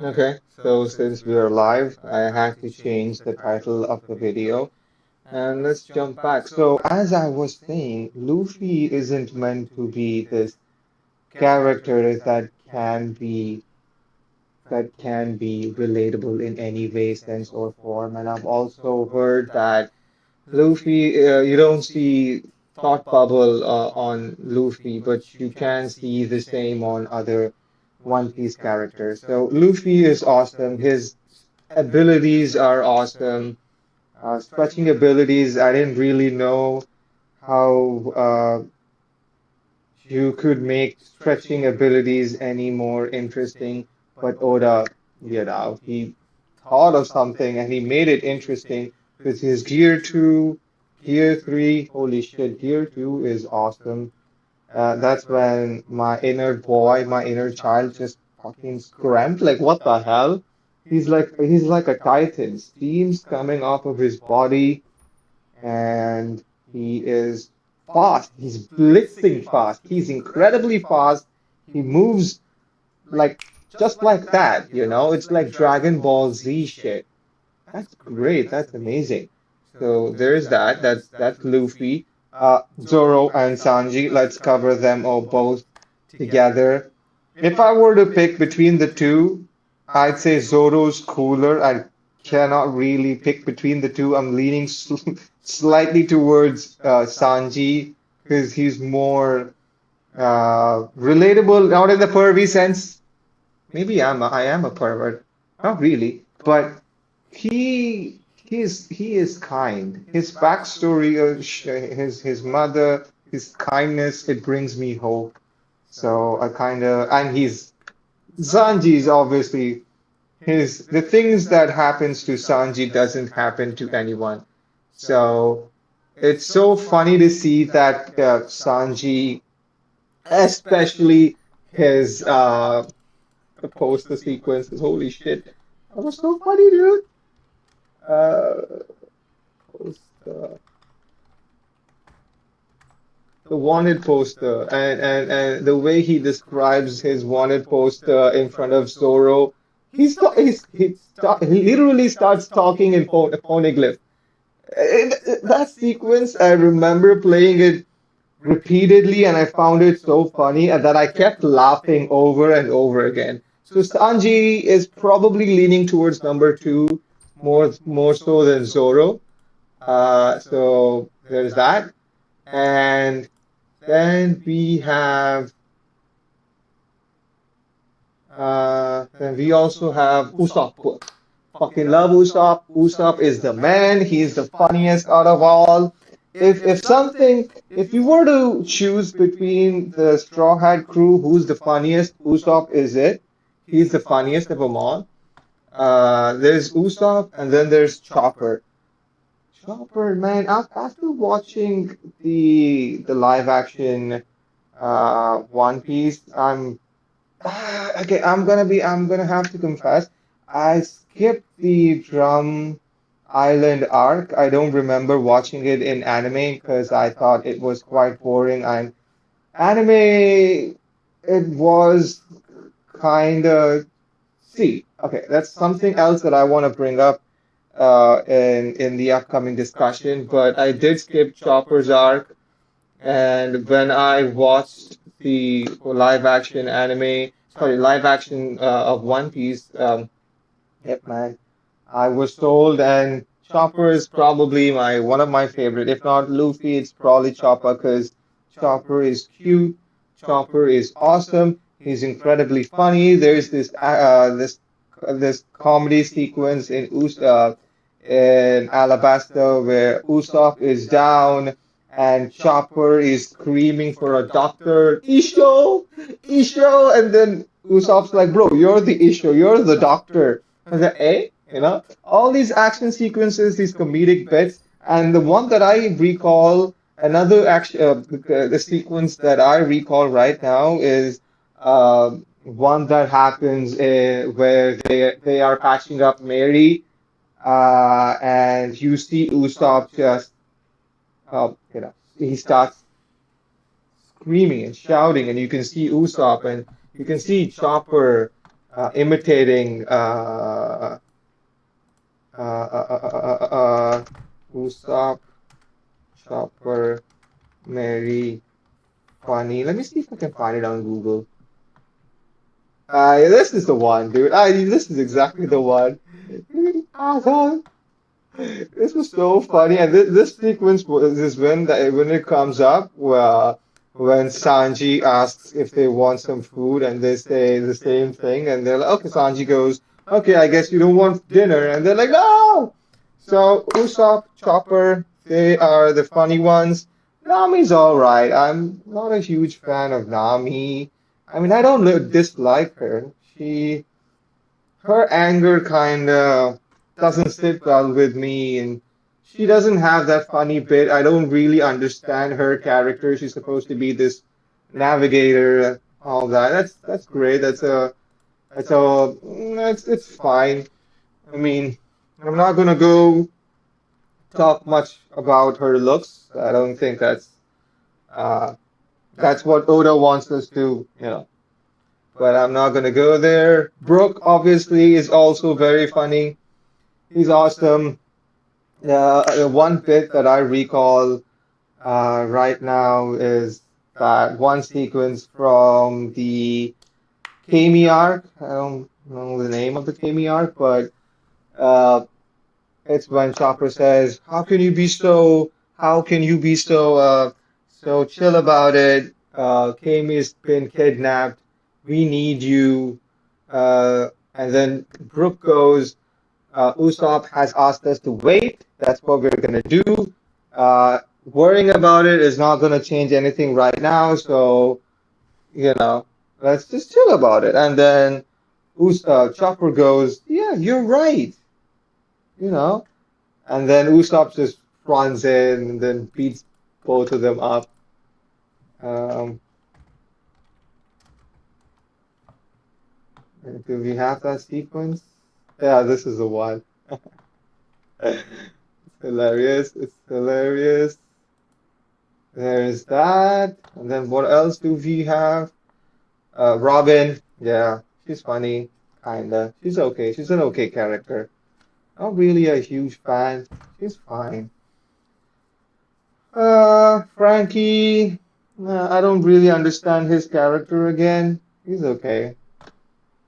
Okay, so since we are live, I had to change the title of the video and let's jump back. So, as I was saying, Luffy isn't meant to be this character that can be relatable in any way, sense, or form. And I've also heard that Luffy, you don't see thought bubble on Luffy, but you can see the same on other One Piece characters. So Luffy is awesome. His abilities are awesome. Stretching abilities, I didn't really know how you could make stretching abilities any more interesting, but Oda, he thought of something and he made it interesting with his Gear 2, Gear 3. Holy shit, Gear 2 is awesome. That's when my inner boy, my inner child just fucking screamed, like, what the hell? He's like a titan. Steam's coming off of his body, and he is fast. He's blitzing fast. He's incredibly fast. He moves like just like that. It's like Dragon Ball Z shit. That's great. That's amazing. So there's that. That's Luffy. Zoro and Sanji. Let's cover them all both together. If I were to pick between the two, I'd say Zoro's cooler. I cannot really pick between the two. I'm leaning slightly towards Sanji because he's more relatable, not in the pervy sense. Maybe I am a pervert, not really, but he is kind. His backstory, his mother, his kindness, it brings me hope. So I kind of, and he's Sanji's obviously his the things that happens to Sanji doesn't happen to anyone. So it's so funny to see that Sanji, especially his poster sequences. Holy shit, that was so funny, dude. Uh, poster, the wanted poster, and the way he describes his wanted poster in front of Zoro. He literally starts talking in phoneglyph. That sequence, I remember playing it repeatedly, and I found it so funny and that I kept laughing over and over again. So Sanji is probably leaning towards number two more so than Zoro. So there's that. And then we have then we also have Usopp. Fucking love Usopp. Usopp is the man. He's the funniest out of all. If you were to choose between the Straw Hat crew, who's the funniest, Usopp is it. He's the funniest of them all. There's Usopp, and then there's Chopper. Chopper, man, after watching the live action One Piece, okay. I'm gonna have to confess, I skipped the Drum Island arc. I don't remember watching it in anime because I thought it was quite boring. And anime, it was kind of. See, okay, that's something else that I want to bring up in the upcoming discussion. But I did skip Chopper's arc, and when I watched the live action of One Piece, yep, man, I was told, and Chopper is probably my one of my favorite. If not Luffy, it's probably Chopper because Chopper is cute. Chopper is awesome. He's incredibly funny. There's this comedy sequence in Alabasta where Usopp is down and Chopper is screaming for a doctor. Isho, Isho, and then Usopp's like, "Bro, you're the Isho. You're the doctor." I was like, "Eh?" All these action sequences, these comedic bits, and the one that I recall, another action, the sequence that I recall right now is one that happens where they are patching up Mary, and you see Usopp just, he starts screaming and shouting, and you can see Usopp and you can see Chopper imitating Usopp, Chopper, Mary, Funny. Let me see if I can find it on Google. This is the one, dude. This is exactly the one. Asshole. This was so funny, and this sequence is when it comes up, where when Sanji asks if they want some food, and they say the same thing, and they're like, "Okay." Sanji goes, "Okay, I guess you don't want dinner," and they're like, "No." So Usopp, Chopper, they are the funny ones. Nami's all right. I'm not a huge fan of Nami. I mean, I don't dislike her. Her anger kind of doesn't sit well with me, and she doesn't have that funny bit. I don't really understand her character. She's supposed to be this navigator, all that. That's great. It's fine. I mean, I'm not gonna go talk much about her looks. I don't think uh that's what Oda wants us to, But I'm not gonna go there. Brook obviously is also very funny. He's awesome. One bit that I recall right now is that one sequence from the Kami arc. I don't know the name of the Kami arc, but uh, it's when Chopper says, how can you be so chill about it? Kami's been kidnapped. We need you." And then Brook goes, Usopp has asked us to wait. That's what we're gonna do. Worrying about it is not gonna change anything right now. So, you know, let's just chill about it. And then Chopper goes, "Yeah, you're right." You know, and then Usopp just runs in and then beats both of them up. Um, do we have that sequence? Yeah, this is the one. It's hilarious. It's hilarious. There's that. And then what else do we have? Robin. Yeah, she's funny. Kinda. She's okay. She's an okay character. Not really a huge fan. She's fine. Frankie. I don't really understand his character again. He's okay.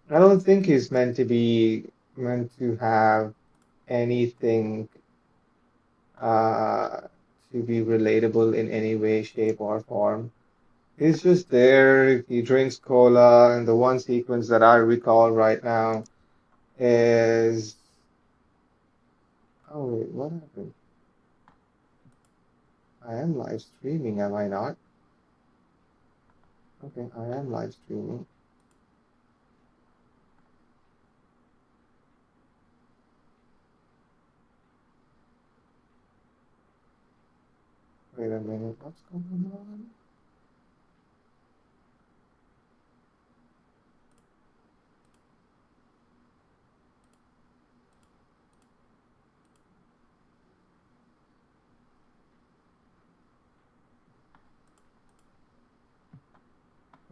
I don't think he's meant to have anything uh to be relatable in any way, shape, or form. He's just there. He drinks cola, and the one sequence that I recall right now is, oh wait, what happened? I am live streaming, am I not? Okay, I am live streaming. Wait a minute, what's going on?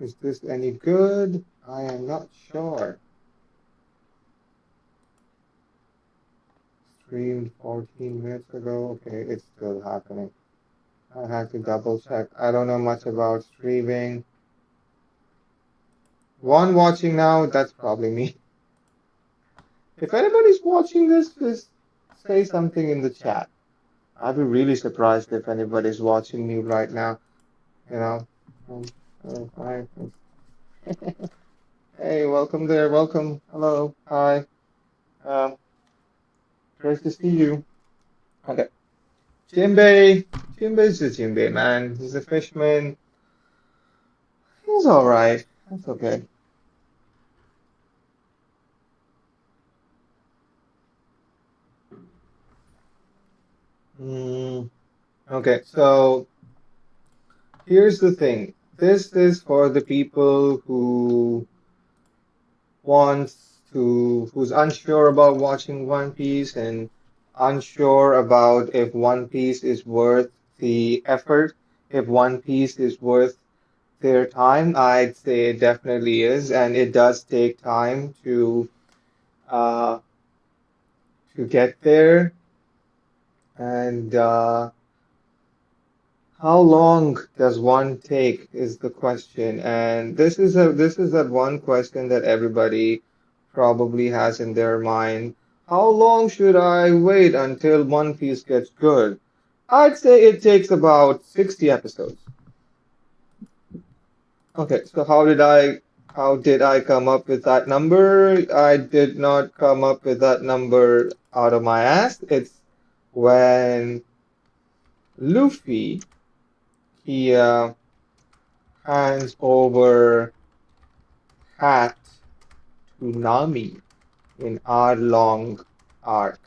Is this any good? I am not sure. Streamed 14 minutes ago. Okay, it's still happening. I had to double check. I don't know much about streaming. One watching now, that's probably me. If anybody's watching this, just say something in the chat. I'd be really surprised if anybody's watching me right now. You know. Um, Hi. Hey, welcome there. Welcome. Hello. Hi. Um, Great to see you. Okay. Jinbei. Jinbei's a Jinbei, man. He's a fishman. He's all right. That's okay. Mm, okay, so here's the thing. This is for the people who's unsure about watching One Piece and unsure about if One Piece is worth the effort, if One Piece is worth their time. I'd say it definitely is, and it does take time uh, to get there. And how long does one take is the question. And this is that one question that everybody probably has in their mind. How long should I wait until One Piece gets good? I'd say it takes about 60 episodes. Okay, so how did I come up with that number? I did not come up with that number out of my ass. It's when Luffy he hands over hat to Nami in our long arc.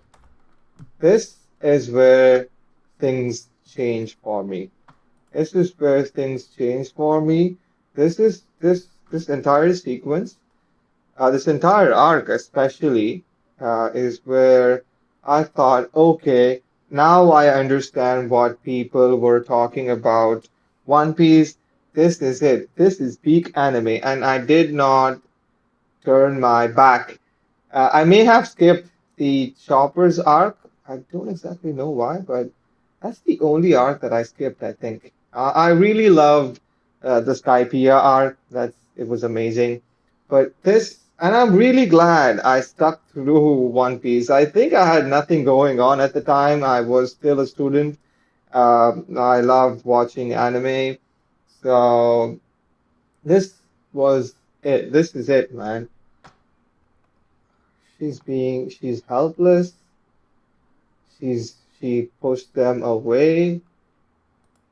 This is where things change for me. This is where things change for me. This entire sequence, this entire arc especially, is where I thought, okay, now I understand what people were talking about. One Piece, this is it. This is peak anime, and I did not turn my back. I may have skipped the Chopper's arc. I don't exactly know why, but that's the only arc that I skipped, I think. I really loved the Skypiea arc. It was amazing. But this, and I'm really glad I stuck through One Piece. I think I had nothing going on at the time. I was still a student. I loved watching anime. So this was it. This is it, man. She's helpless. She pushed them away,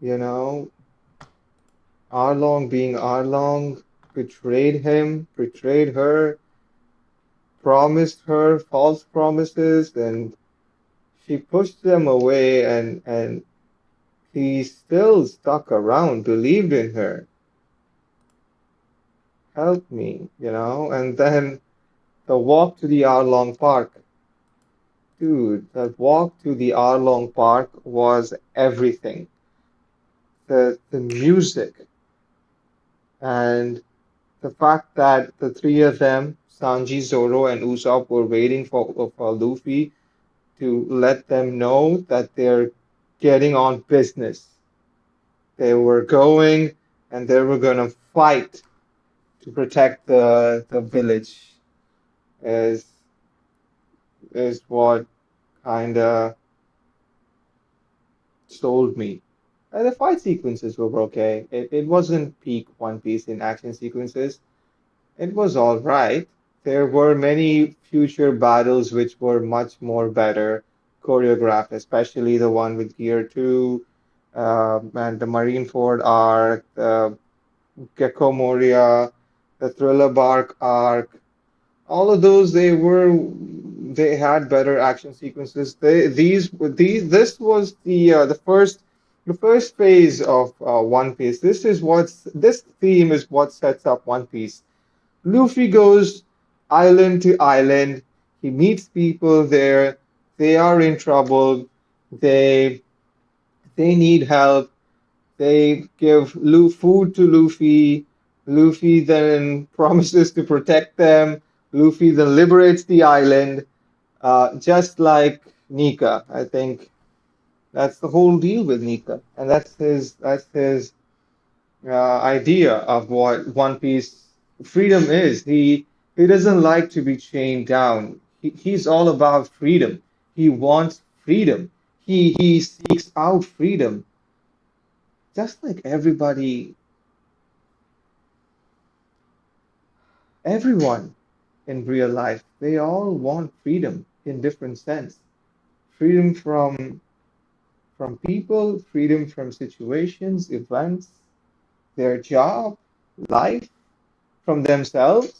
you know. Arlong being Arlong betrayed him, betrayed her, promised her false promises, and she pushed them away and he still stuck around, believed in her. Help me, you know, and then the walk to the Arlong Park. Dude, that walk to the Arlong Park was everything. The music and the fact that the three of them, Sanji, Zoro, and Usopp, were waiting for Luffy to let them know that they're getting on business. They were going and they were gonna fight to protect the village is is what kinda sold me. The fight sequences were okay. It wasn't peak One Piece in action sequences. It was all right. There were many future battles which were much more better choreographed, especially the one with Gear 2 and the Marineford arc, the Gecko Moria, the Thriller Bark arc. All of those they had better action sequences. These this was the first phase of One Piece. This theme is what sets up One Piece. Luffy goes island to island. He meets people there. They are in trouble. They they need help. They give food to Luffy. Luffy then promises to protect them. Luffy then liberates the island, just like Nika. I think that's the whole deal with Nika, and that's his idea of what One Piece freedom is. He doesn't like to be chained down. He's all about freedom. He wants freedom. He seeks out freedom, just like everyone in real life. They all want freedom in different sense. Freedom from people, freedom from situations, events, their job, life, from themselves.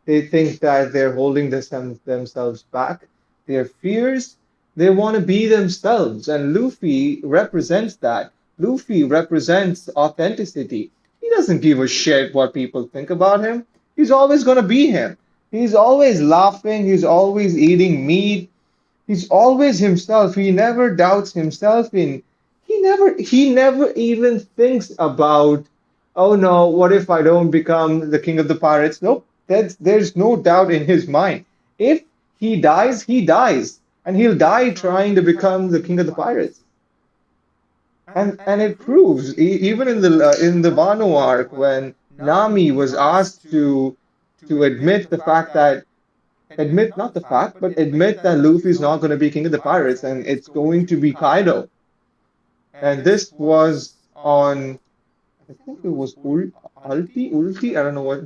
They think that they're holding themselves back. Their fears, they want to be themselves. And Luffy represents that. Luffy represents authenticity. He doesn't give a shit what people think about him. He's always going to be him. He's always laughing. He's always eating meat. He's always himself. He never doubts himself. He never even thinks about oh no, what if I don't become the king of the pirates? Nope, there's no doubt in his mind. If he dies, he dies, and he'll die trying to become the king of the pirates. And it proves even in the Wano arc when Nami was asked to admit the fact that admit not the fact, but admit that Luffy's not going to be king of the pirates and it's going to be Kaido. And this was on I think it was Ulti. I don't know what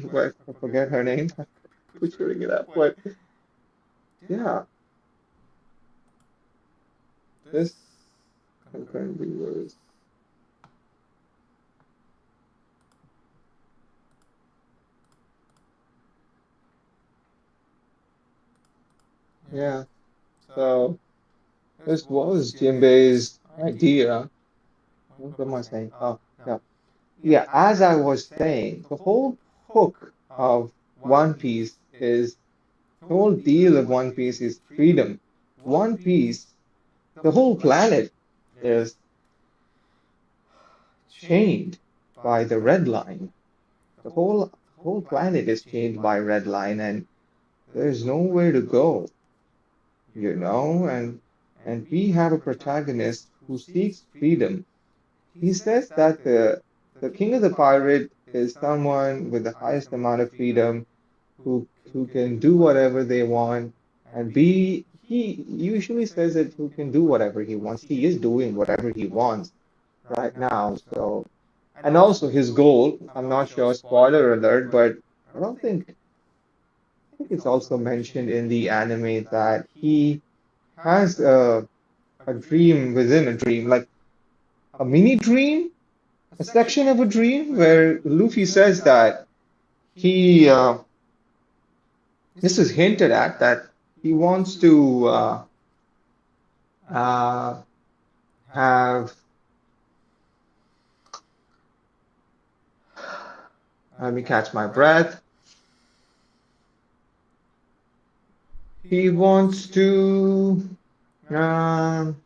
I forget her name. I'm butchering it up, but yeah, this concurrently was yeah. So this was Jinbei's idea. What am I saying? Oh, yeah. Yeah, as I was saying, the whole hook of One Piece is the whole deal of One Piece is freedom. One Piece, the whole planet is chained by the red line. The whole planet is chained by red line, and there's nowhere to go, and we have a protagonist who seeks freedom. He says that the king of the pirate is someone with the highest amount of freedom who can do whatever they want and be he usually says that who can do whatever he wants. He is doing whatever he wants right now. So and also his goal, I'm not sure, spoiler alert, but I don't think I think it's also mentioned in the anime that he has a dream within a dream, like a mini dream, a section of a dream where Luffy says that he this is hinted at that he wants to uh, have let me catch my breath. He wants to um,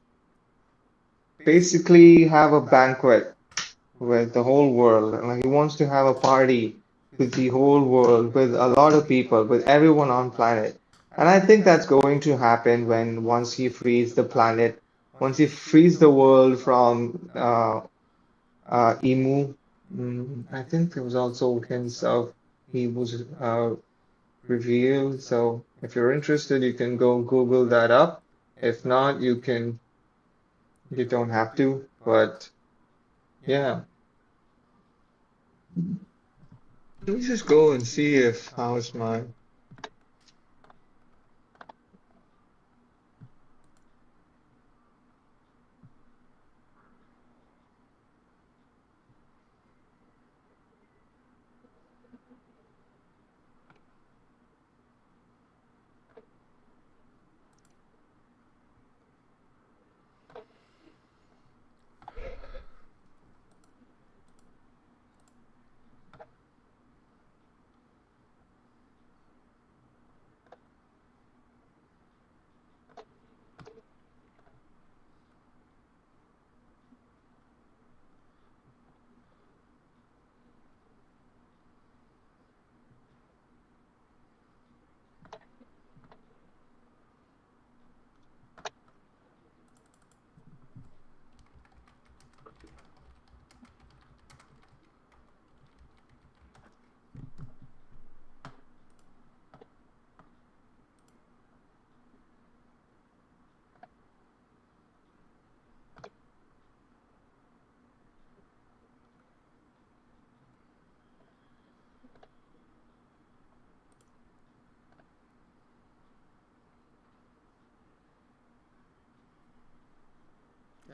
basically have a banquet with the whole world. Like he wants to have a party with the whole world, with a lot of people, with everyone on planet. And I think that's going to happen when once he frees the planet, once he frees the world from Emu. I think there was also hints of he was revealed. So if you're interested, you can go Google that up. If not, you don't have to. But yeah, let me just go and see if how's my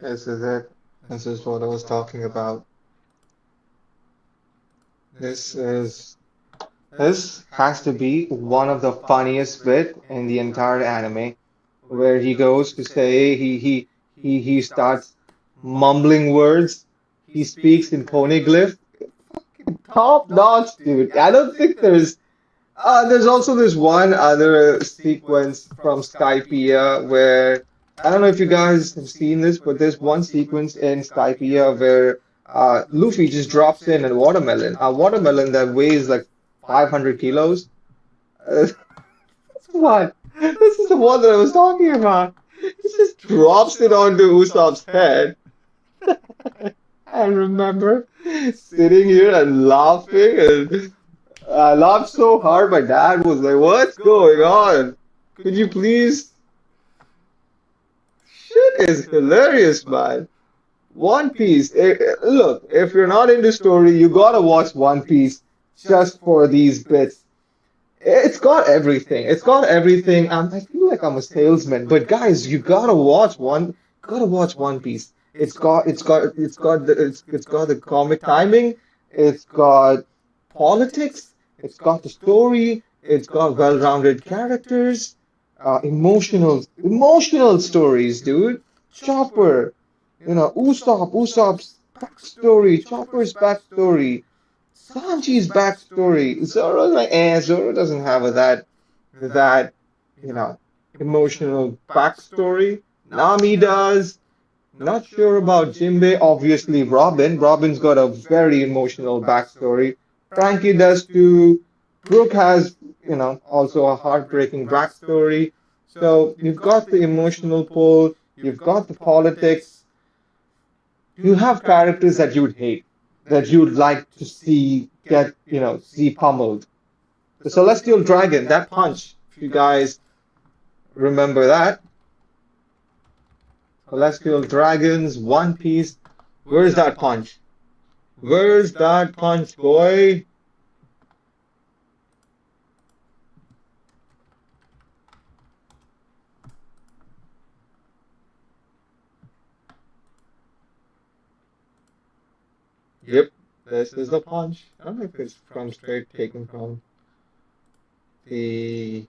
this is it. This is what I was talking about. This is this has to be one of the funniest bit in the entire anime, where he goes to say he starts mumbling words. He speaks in poneglyph. Top notch, dude. I don't think there's also this one other sequence from Skypiea where I don't know if you guys have seen this, but there's one sequence in Skypiea where Luffy just drops in a watermelon that weighs like 500 kilos. That's what? This is the one that I was talking about. He just drops it onto Usopp's head. I remember sitting here and laughing, and I laughed so hard. My dad was like, "What's going on? Could you please?" Shit is hilarious, man. One Piece. Look, if you're not into story, you gotta watch One Piece just for these bits. It's got everything. It's got everything. I feel like I'm a salesman, but guys, you gotta watch One Piece. It's got the comic timing. It's got politics. It's got the story. It's got well-rounded characters. Emotional stories, dude. Chopper, Usopp's backstory, Chopper's backstory. Sanji's backstory. Zoro's like, Zoro doesn't have that, you know, emotional backstory. Nami does. Not sure about Jinbei. Obviously, Robin. Robin's got a very emotional backstory. Frankie does too. Brooke has, also a heartbreaking backstory. So you've got the emotional pull, you've got the politics, you have characters that you would hate, that you'd like to see see pummeled. The Celestial Dragon, that punch, if you guys remember that. Celestial Dragons, One Piece. Where's that punch? Where's that punch, boy? Yep, this is the punch. I don't know if it's from straight taken from the.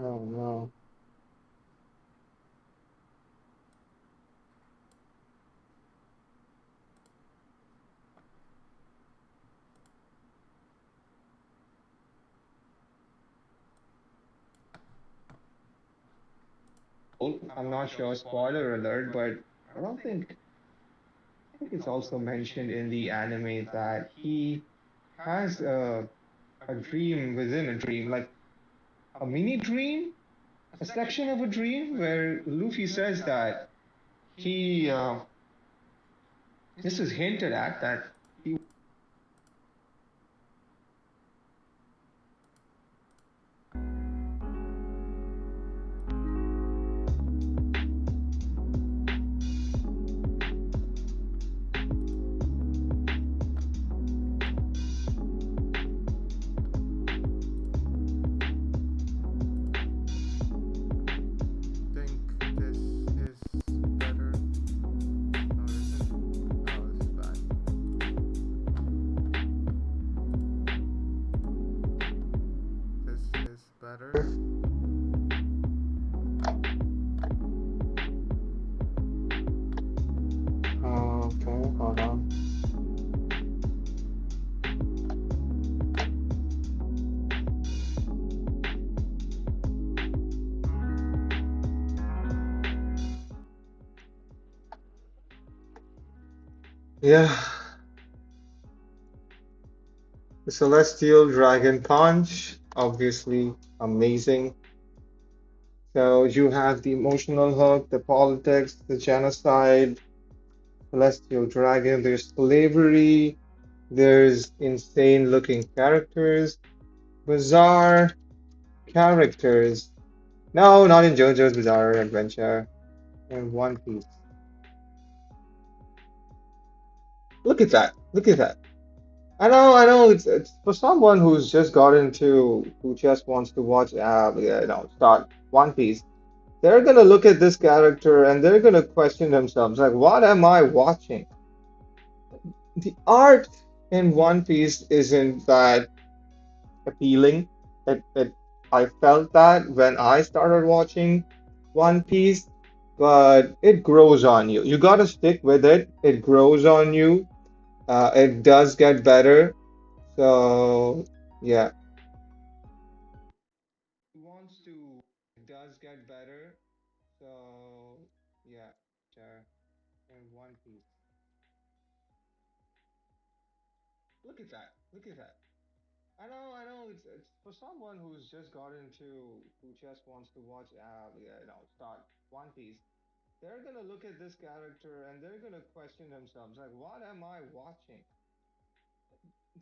Oh no. I'm not sure, spoiler alert, but I don't think I think it's also mentioned in the anime that he has a dream within a dream, like a mini dream, a section of a dream where Luffy says that he this is hinted at that he. Think this is better? No, is it? Oh, this is bad. This is better. Okay, hold on. Yeah, the Celestial Dragon Punch, obviously amazing. So you have the emotional hook, the politics, the genocide, Celestial Dragon, there's slavery, there's insane looking characters, bizarre characters. No, not in JoJo's Bizarre Adventure. In One Piece. Look at that. Look at that. I know. It's for someone who just wants to watch, start One Piece. They're gonna look at this character and they're gonna question themselves, like, what am I watching? The art. in One Piece isn't that appealing. I felt that when I started watching One Piece, but it grows on you. You got to stick with it. It grows on you. It does get better. So, yeah. Wants to, it does get better. So, yeah, sure. In One Piece. Look at that. Look at that. I know. It's for someone who's just got into, who just wants to watch, start One Piece. They're gonna look at this character and they're gonna question themselves, like, what am I watching?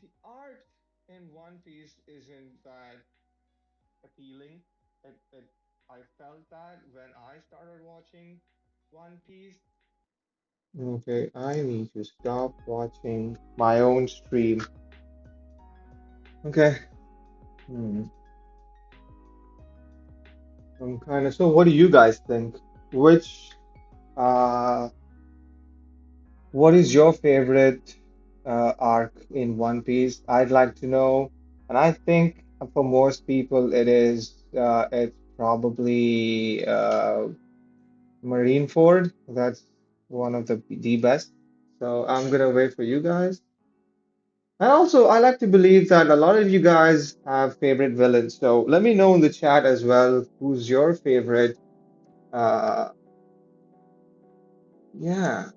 The art in One Piece isn't that appealing. It I felt that when I started watching One Piece. Okay, I need to stop watching my own stream. Okay. Hmm. I'm kind of. So, what do you guys think? Which, uh, what is your favorite arc in One Piece? I'd like to know. And I think for most people, it's probably Marineford. That's one of the best. So I'm gonna wait for you guys. And also, I like to believe that a lot of you guys have favorite villains. So let me know in the chat as well who's your favorite. Uh, yeah,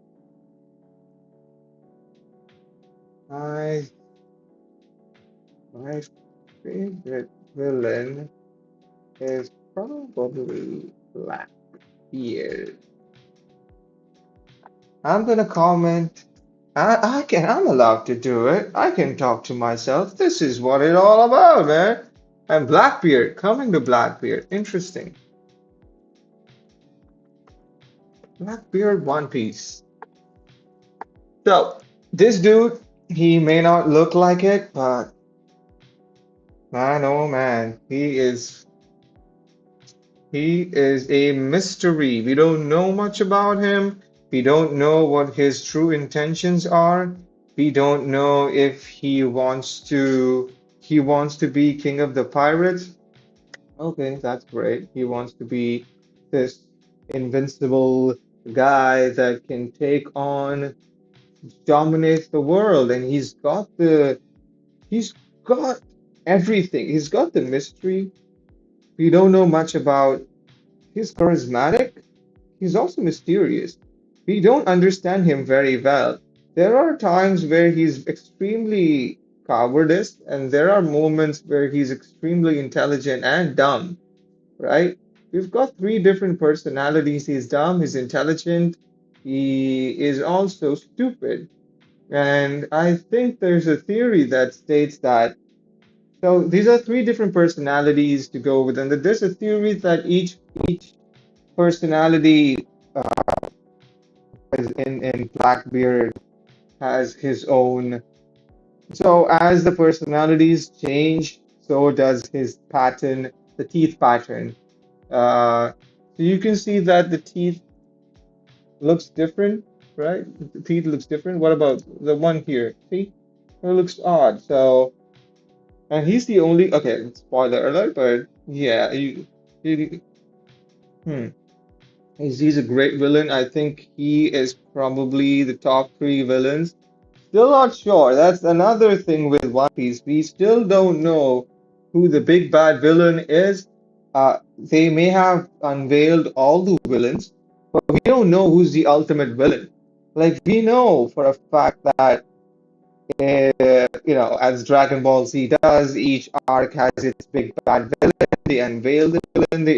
my my favorite villain is probably Blackbeard. I'm gonna comment. I'm allowed to do it. I can talk to myself. This is what it's all about, man. And Blackbeard, coming to Blackbeard. Interesting. Blackbeard One Piece. So, this dude, he may not look like it, but man, oh man, he is a mystery. We don't know much about him. We don't know what his true intentions are. We don't know if he wants to be king of the pirates. Okay, that's great. He wants to be this invincible guy that can take on, dominate the world, and he's got everything. He's got the mystery. We don't know much about. He's charismatic. He's also mysterious. We don't understand him very well. There are times where he's extremely cowardice, and there are moments where he's extremely intelligent and dumb, right? We've got three different personalities. He's dumb, he's intelligent, he is also stupid. And I think there's a theory that states that. So these are three different personalities to go with, and there's a theory that each personality is in Blackbeard has his own. So as the personalities change, so does his pattern, the teeth pattern. Uh, so you can see that the teeth looks different, right? The teeth looks different. What about the one here? See, it looks odd. So, and he's the only. Okay, spoiler alert, but yeah, you hmm. He's a great villain. I think he is probably the top three villains. Still not sure. That's another thing with One Piece. We still don't know who the big bad villain is. They may have unveiled all the villains, but we don't know who's the ultimate villain. Like, we know for a fact that as Dragon Ball Z does, each arc has its big bad villain. They unveil the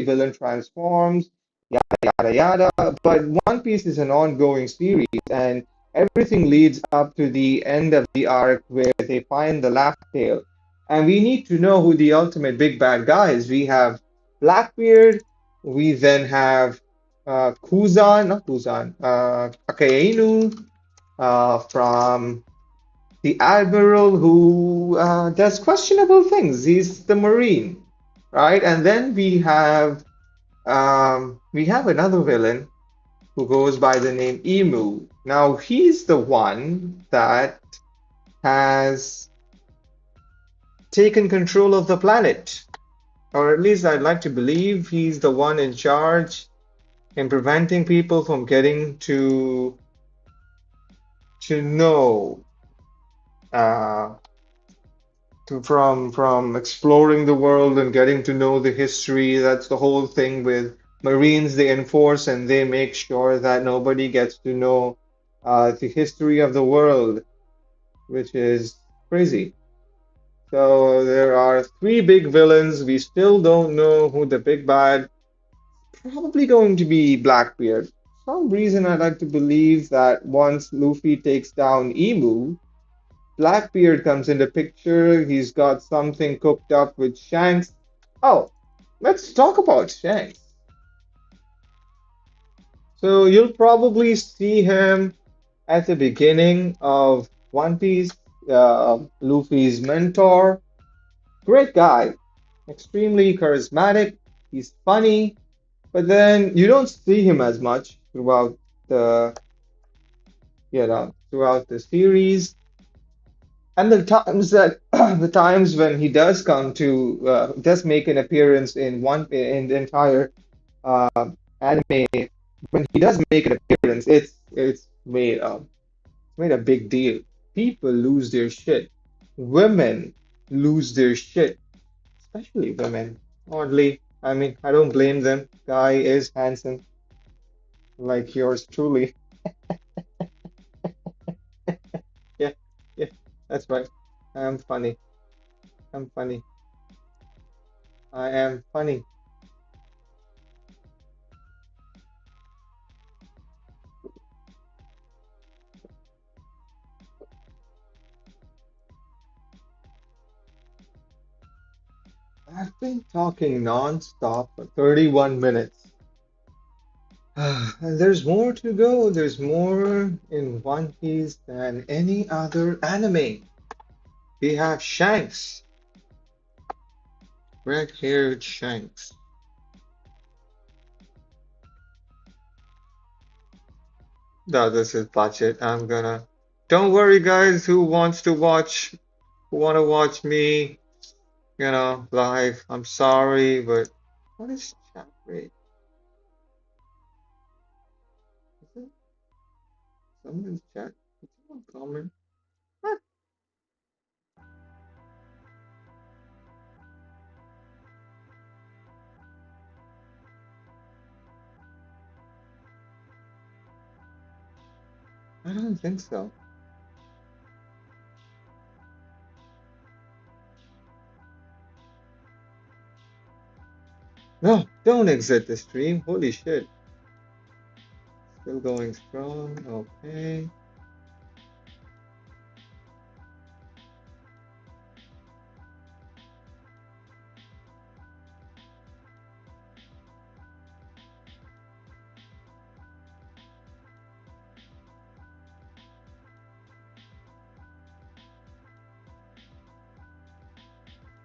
villain transforms, yada yada. But One Piece is an ongoing series, and everything leads up to the end of the arc where they find the Laugh Tale. And we need to know who the ultimate big bad guy is. We have Blackbeard, we then have not Kuzan, Akainu from the admiral who does questionable things. He's the marine, right? And then we have another villain who goes by the name Emu. Now he's the one that has taken control of the planet. Or at least I'd like to believe he's the one in charge in preventing people from getting to know uh, from exploring the world and getting to know the history. That's the whole thing with Marines. They enforce and they make sure that nobody gets to know the history of the world, which is crazy. So there are three big villains. We still don't know who the big bad. Probably going to be Blackbeard. For some reason I like to believe that once Luffy takes down Emu, Blackbeard comes into picture. He's got something cooked up with Shanks. Oh, let's talk about Shanks. So you'll probably see him at the beginning of One Piece, Luffy's mentor. Great guy, extremely charismatic. He's funny, but then you don't see him as much the throughout the series. And the times that the times when he does come to does make an appearance in the entire anime, when he does make an appearance, it's made a big deal. People lose their shit. Women lose their shit, especially women. Oddly, I mean, I don't blame them. Guy is handsome, like yours truly. Yeah, yeah, that's right. I'm funny. I'm funny. I am funny. I've been talking non-stop for 31 minutes. And there's more to go. There's more in One Piece than any other anime. We have Shanks, red-haired Shanks. No, this is budget. I'm gonna. Don't worry, guys. Who want to watch me, live? I'm sorry, but what is chat rate? Is it someone's chat? Is someone comment? What? I don't think so. No, don't exit the stream. Holy shit. Still going strong. Okay.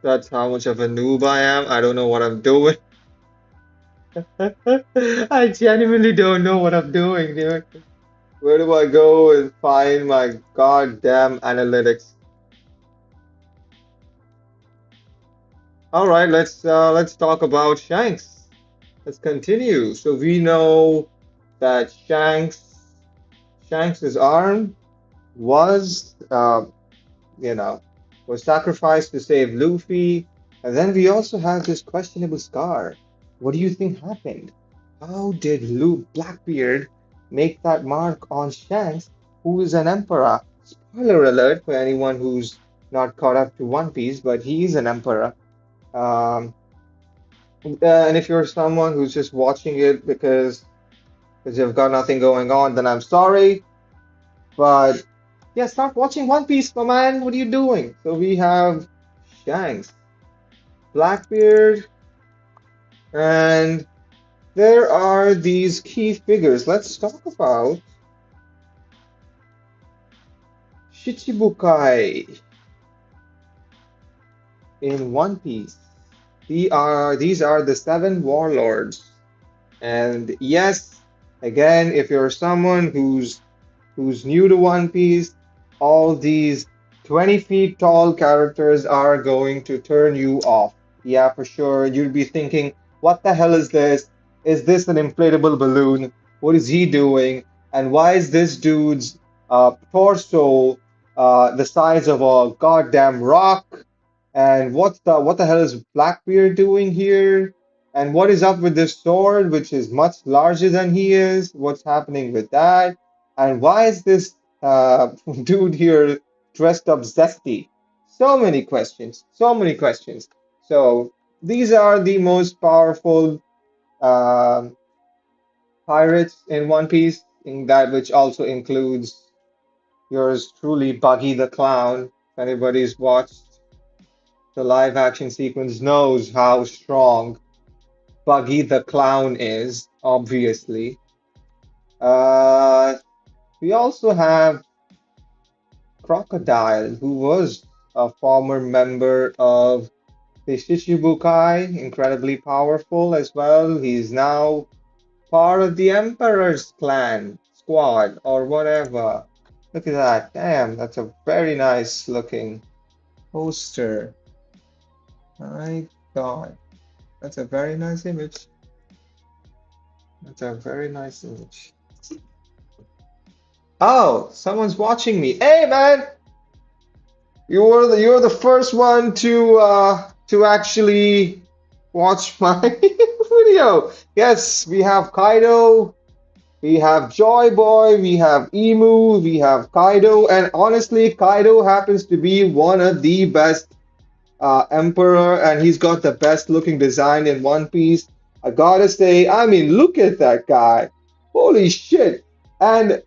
That's how much of a noob I am. I don't know what I'm doing. I genuinely don't know what I'm doing, dude. Where do I go and find my goddamn analytics? All right, let's talk about Shanks. Let's continue. So we know that Shanks's arm was you know, was sacrificed to save Luffy. And then we also have this questionable scar. What do you think happened? How did Blackbeard make that mark on Shanks, who is an emperor? Spoiler alert for anyone who's not caught up to One Piece, but he is an emperor. Um, and if you're someone who's just watching it because you've got nothing going on, then I'm sorry. But yeah, start watching One Piece, my man. What are you doing? So we have Shanks, Blackbeard, and there are these key figures. Let's talk about Shichibukai in One Piece. These are the seven warlords. And yes, again, if you're someone who's new to One Piece, all these 20 feet tall characters are going to turn you off. Yeah, for sure. You'll be thinking, what the hell is this? Is this an inflatable balloon? What is he doing? And why is this dude's torso the size of a goddamn rock? And what the hell is Blackbeard doing here? And what is up with this sword, which is much larger than he is? What's happening with that? And why is this dude here dressed up zesty? So many questions, so many questions. So these are the most powerful um pirates in One Piece, in that which also includes yours truly, Buggy the Clown. If anybody's watched the live action sequence, knows how strong Buggy the Clown is, obviously. Uh, we also have Crocodile, who was a former member of the Shichibukai, incredibly powerful as well. He's now part of the Emperor's clan squad or whatever. Look at that. Damn, that's a very nice looking poster. My God, that's a very nice image. That's a very nice image. Oh, someone's watching me. Hey, man, you're the first one to actually watch my video. Yes, we have Kaido. We have Joy Boy, we have Emu, we have Kaido, and honestly, Kaido happens to be one of the best Emperor, and he's got the best looking design in One Piece. I gotta say, I mean, look at that guy. Holy shit. And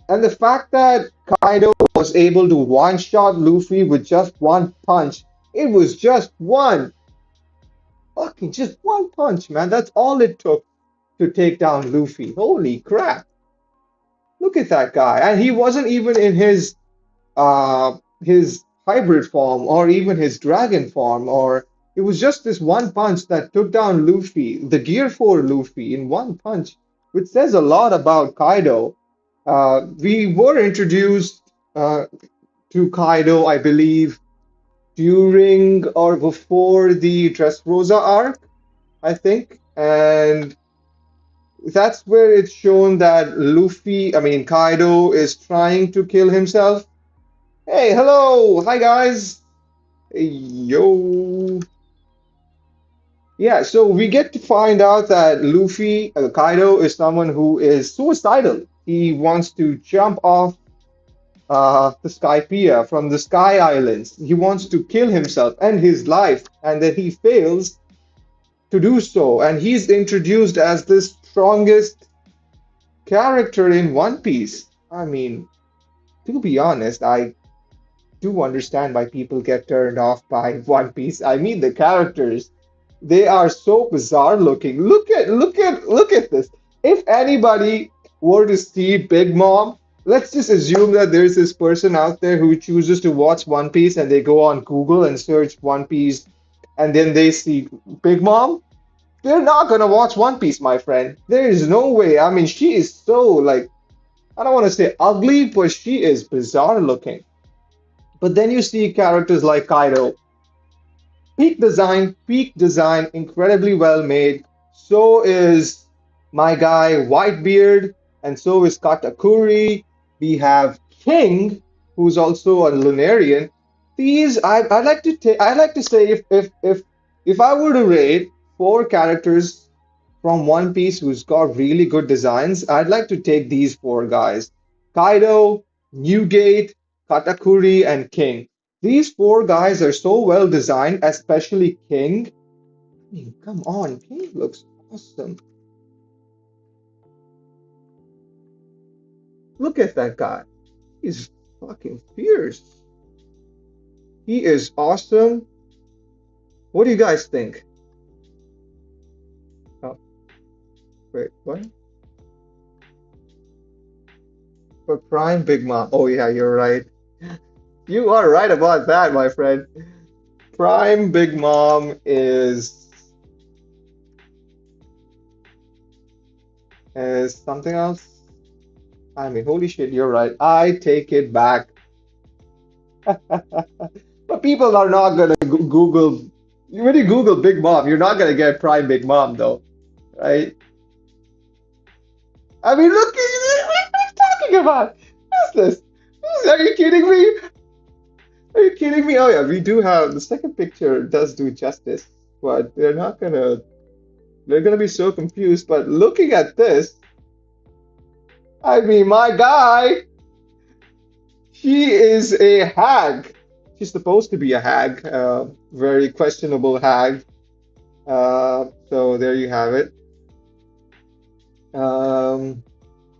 and the fact that Kaido was able to one-shot Luffy with just one punch, it was just one, fucking just one punch, man. That's all it took to take down Luffy. Holy crap. Look at that guy. And he wasn't even in his hybrid form or even his dragon form, or it was just this one punch that took down Luffy, the Gear 4 Luffy in one punch, which says a lot about Kaido. We were introduced to Kaido, I believe, during or before the Dressrosa arc, I think, and that's where it's shown that Luffy, I mean Kaido, is trying to kill himself. Hey, hello, hi guys. Hey, yo. Yeah, so we get to find out that Luffy, Kaido, is someone who is suicidal. He wants to jump off the Skypiea from the Sky Islands. He wants to kill himself, end his life, and then he fails to do so. And he's introduced as the strongest character in One Piece. I mean, to be honest, I do understand why people get turned off by One Piece. I mean, the characters, they are so bizarre looking. Look at this. If anybody were to see Big Mom, let's just assume that there's this person out there who chooses to watch One Piece and they go on Google and search One Piece and then they see Big Mom. They're not gonna watch One Piece, my friend. There is no way. I mean, she is so like, I don't want to say ugly, but she is bizarre looking. But then you see characters like Kaido, peak design, incredibly well made. So is my guy Whitebeard, and so is Katakuri. We have King, who's also a Lunarian. These I like to take. I like to say if I were to rate four characters from One Piece who's got really good designs, I'd like to take these four guys: Kaido, Newgate, Katakuri, and King. These four guys are so well designed, especially King. I mean, come on, King looks awesome. Look at that guy. He's fucking fierce. He is awesome. What do you guys think? Oh, wait, what? For Prime Big Mom. Oh yeah, you're right. You are right about that, my friend. Prime Big Mom is something else. I mean, holy shit, you're right. I take it back. But people are not gonna Google. When you Google Big Mom, you're not gonna get Prime Big Mom though, right? I mean, look, what are you talking about? What's this? Are you kidding me? Are you kidding me? Oh yeah, we do have the second picture does do justice, but they're gonna be so confused. But looking at this, I mean, my guy, she is a hag. She's supposed to be a hag, very questionable hag. So there you have it. Um,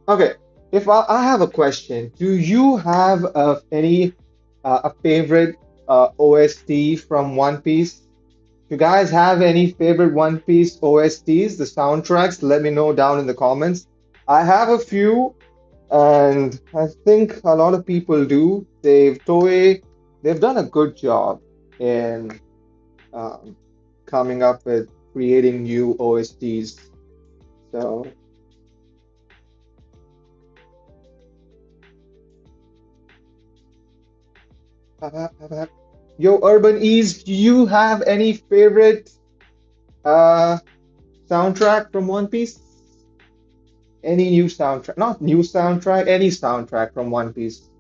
okay, if I have a question, do you have any a favorite OST from One Piece? You guys have any favorite One Piece OSTs, the soundtracks? Let me know down in the comments. I have a few, and I think a lot of people do. They've done a good job in um, coming up with creating new OSTs. So, yo, Urban Ease, do you have any favorite uh, soundtrack from One Piece? Any new soundtrack? Not new soundtrack, any soundtrack from One Piece.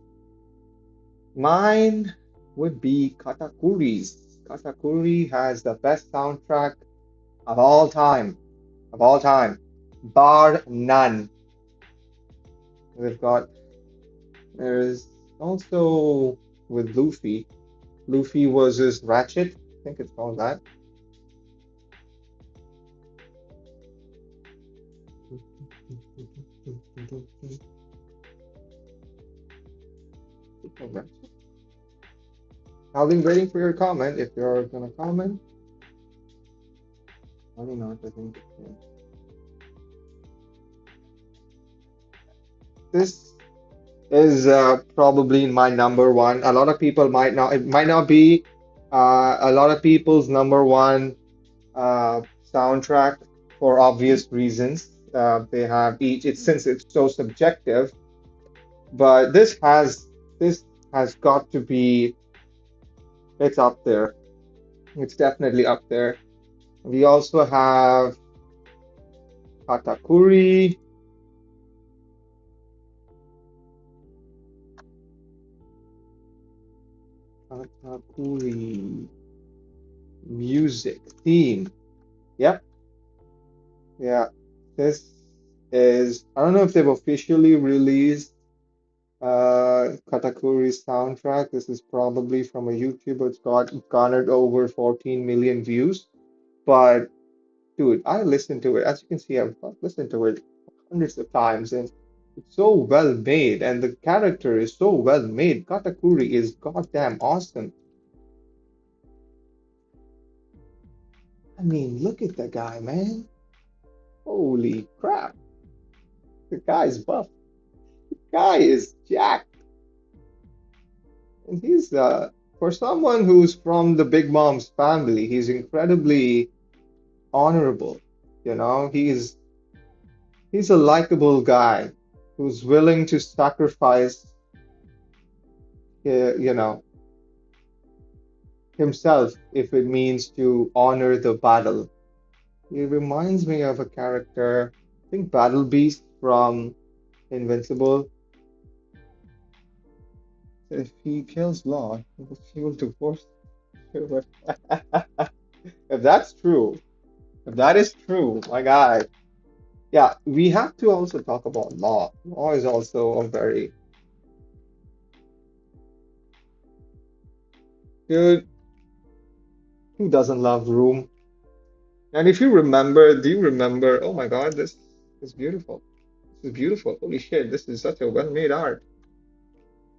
Mine would be Katakuri's. Katakuri has the best soundtrack of all time, of all time, bar none. We've got, there's also with Luffy. Luffy was his Ratchet. I think it's called that. I'll be waiting for your comment if you're gonna comment. Probably not, I think. Yeah. This is probably my number one. A lot of people might not, it might not be a lot of people's number one soundtrack for obvious reasons. They have each, it's since it's so subjective, but this has got to be, it's up there. It's definitely up there. We also have Katakuri, Katakuri music theme. Yep, yeah. This is, I don't know if they've officially released Katakuri's soundtrack. This is probably from a YouTuber. It's got garnered over 14 million views. But dude, I listened to it. As you can see, I've listened to it hundreds of times, and it's so well made, and the character is so well made. Katakuri is goddamn awesome. I mean, look at the guy, man. Holy crap. The guy's buff. Guy is jacked. And he's for someone who's from the Big Mom's family, he's incredibly honorable. You know, he's a likable guy who's willing to sacrifice, you know, himself if it means to honor the battle. He reminds me of a character, I think Battle Beast from Invincible. If he kills Law, he will divorce her. If that's true, if that is true, my guy. Yeah, we have to also talk about Law. Law is also a very good. Who doesn't love Room? And if you remember, do you remember? Oh my God, this is beautiful. This is beautiful. Holy shit, this is such a well-made art.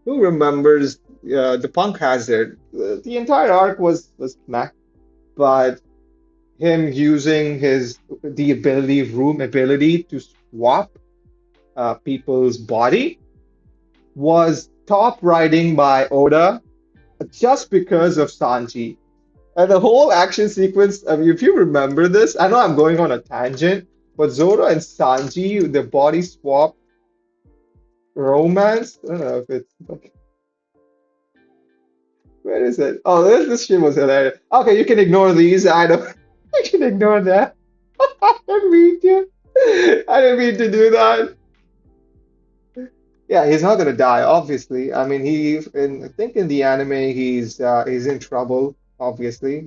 Who remembers the Punk Hazard? The entire arc was meh, but him using his the ability, room ability to swap people's body was top writing by Oda just because of Sanji. And the whole action sequence, I mean, if you remember this, I know I'm going on a tangent, but Zoro and Sanji, the body swap romance, I don't know if it's like, Where is it? Oh, this shit was hilarious. Okay, you can ignore these. I don't. You can ignore that. I didn't mean to. I didn't mean to do that. Yeah, he's not gonna die, obviously. I mean, I think in the anime, he's in trouble, obviously,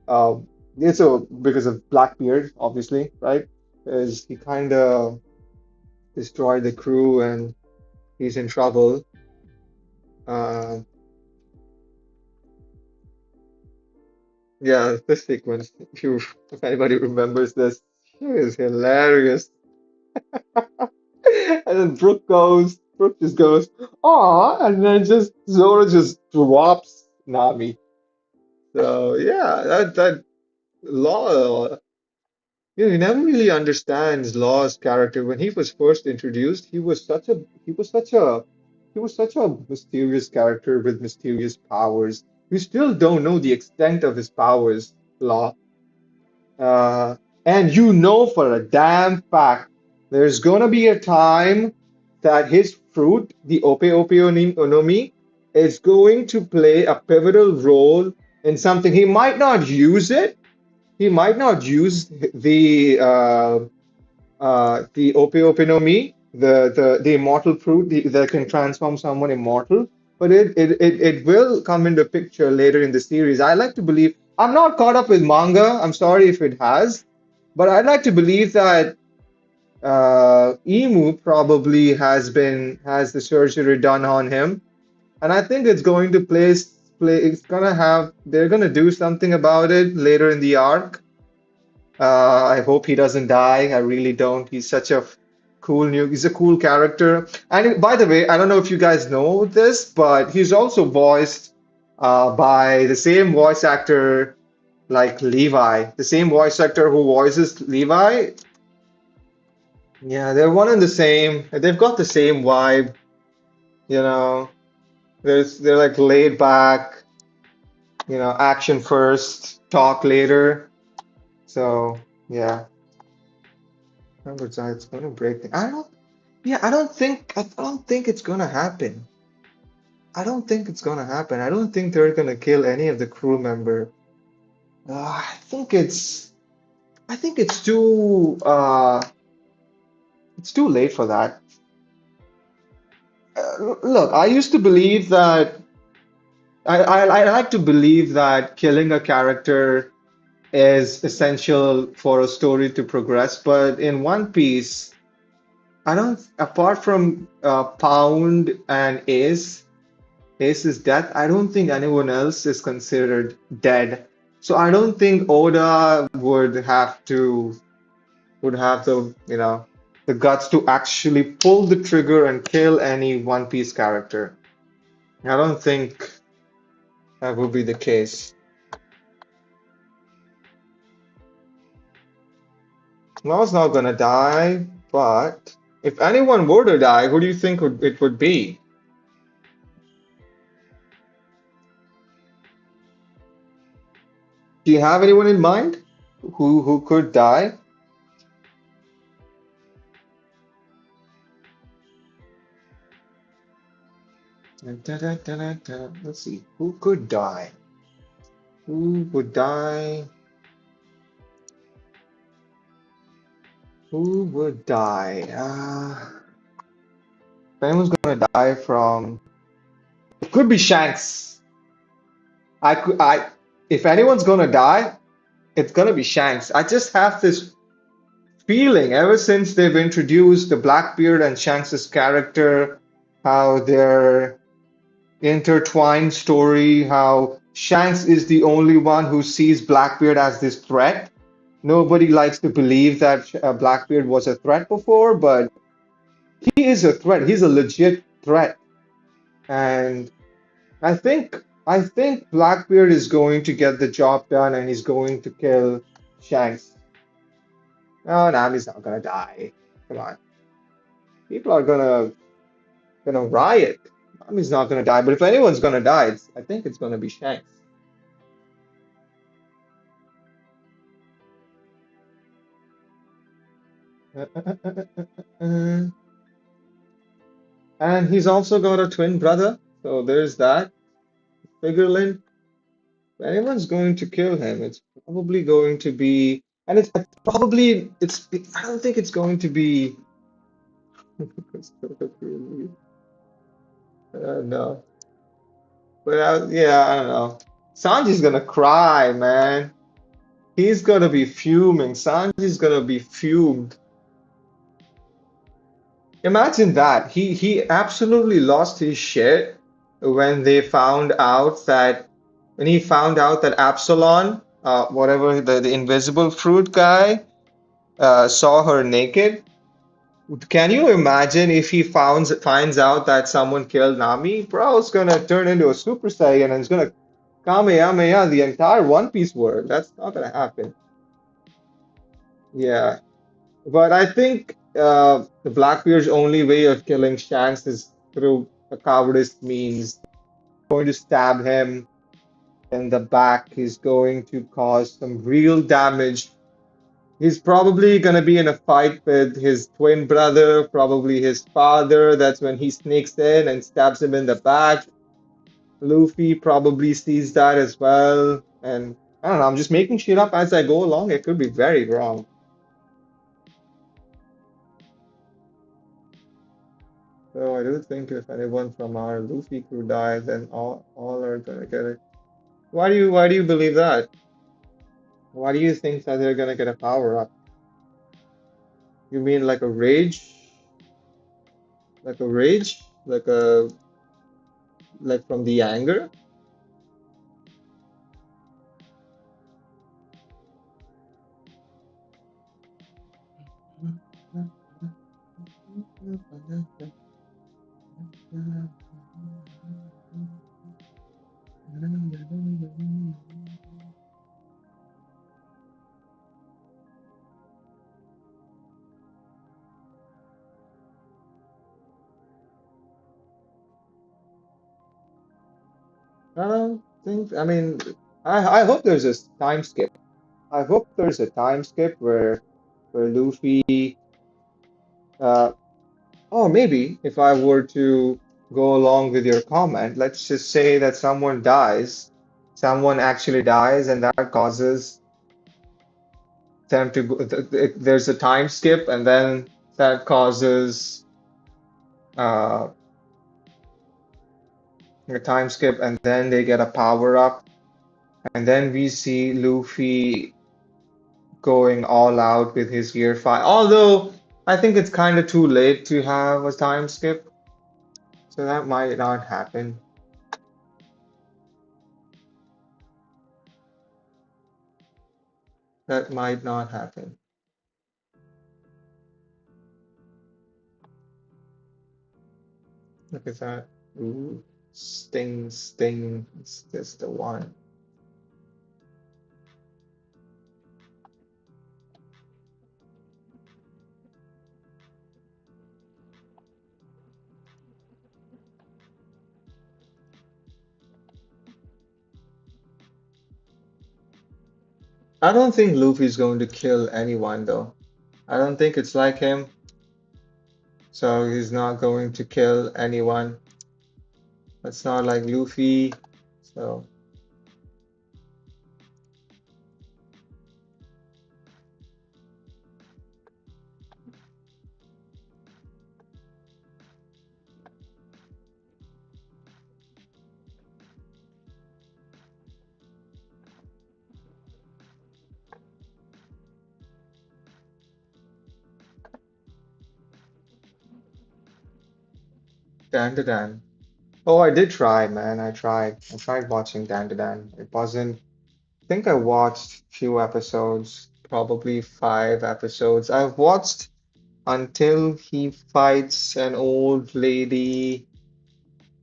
um, because of Blackbeard, obviously, right? Because he kind of destroyed the crew and he's in trouble. Uh, yeah, this sequence, if anybody remembers this, it is hilarious. And then Brooke just goes, "Aw," and then just Zoro just drops Nami. So yeah, that Law, he never really understands Law's character. When he was first introduced, he was such a he was such a mysterious character with mysterious powers. We still don't know the extent of his powers, Law. Uh, and you know for a damn fact there's gonna be a time that his fruit, the Onomi, is going to play a pivotal role in something. He might not use the Ope the immortal fruit that can transform someone immortal, but it will come into picture later in the series. I like to believe I'm not caught up with manga. I'm sorry if it has, but I'd like to believe that Emu probably has the surgery done on him, and I think it's going to play. It's gonna have they're gonna do something about it later in the arc. I hope he doesn't die. I really don't. He's a cool character. And by the way, I don't know if you guys know this, but he's also voiced by the same voice actor like Levi, the same voice actor who voices Levi. Yeah, they're one and the same. They've got the same vibe, you know. They're like laid back, action first, talk later. So yeah. Remember, it's gonna break. I don't. Yeah, I don't think it's gonna happen. I don't think it's gonna happen. I don't think they're gonna kill any of the crew member. I think it's too late for that. Look, I used to believe that I like to believe that killing a character is essential for a story to progress, but in One Piece, I don't. Apart from Pound and Ace's death, I don't think anyone else is considered dead. So I don't think Oda would have the guts to actually pull the trigger and kill any One Piece character. I don't think that would be the case. Law's not gonna die, but if anyone were to die, who do you think it would be? Do you have anyone in mind who could die? Let's see, who could die? Who would die? Who would die? If anyone's gonna die from, it could be Shanks. I could, I, if anyone's gonna die, it's gonna be Shanks. I just have this feeling ever since they've introduced the Blackbeard and Shanks's character, how their intertwined story, how Shanks is the only one who sees Blackbeard as this threat. Nobody likes to believe that Blackbeard was a threat before, but he is a threat. He's a legit threat. And I think Blackbeard is going to get the job done and he's going to kill Shanks. No, Nami's not gonna die. Come on. People are gonna riot. Nami's not gonna die, but if anyone's gonna die, I think it's gonna be Shanks. And he's also got a twin brother, so there's that. Figureland, if anyone's going to kill him, it's probably going to be, and it's probably, I don't think it's going to be, no. But yeah, I don't know. Sanji's gonna cry, man. He's gonna be fuming. Sanji's gonna be fumed. Imagine that. He absolutely lost his shit when they found out that when he found out that Absalon, whatever the invisible fruit guy, saw her naked. Can you imagine if he finds out that someone killed Nami? Bro's gonna turn into a Super Saiyan and he's gonna Kamehameha the entire One Piece world. That's not gonna happen. Yeah. But I think the Blackbeard's only way of killing Shanks is through a cowardice means going to stab him in the back. He's going to cause some real damage. He's probably going to be in a fight with his twin brother, probably his father. That's when he sneaks in and stabs him in the back. Luffy probably sees that as well. And I don't know, I'm just making shit up as I go along. It could be very wrong. So I do think if anyone from our Luffy crew dies, then all are gonna get it. Why do you believe that? Why do you think that they're gonna get a power up? You mean like a rage? Like a rage? Like from the anger? I don't think. I mean, I hope there's a time skip. I hope there's a time skip where Luffy. Uh, oh, maybe if I were to go along with your comment, let's just say that someone dies, someone actually dies, and that causes them to go. There's a time skip, and then that causes uh, a time skip, and then they get a power up, and then we see Luffy going all out with his year five. Although I think it's kind of too late to have a time skip, so that might not happen. That might not happen. Look at that. Ooh, Sting, Sting. It's just the one. I don't think Luffy's going to kill anyone though. I don't think it's like him, so he's not going to kill anyone. That's not like Luffy. So, Dan to Dan. Oh, I did try, man. I tried. I tried watching Dan to Dan. It wasn't. I think I watched few episodes, probably 5 episodes. I've watched until he fights an old lady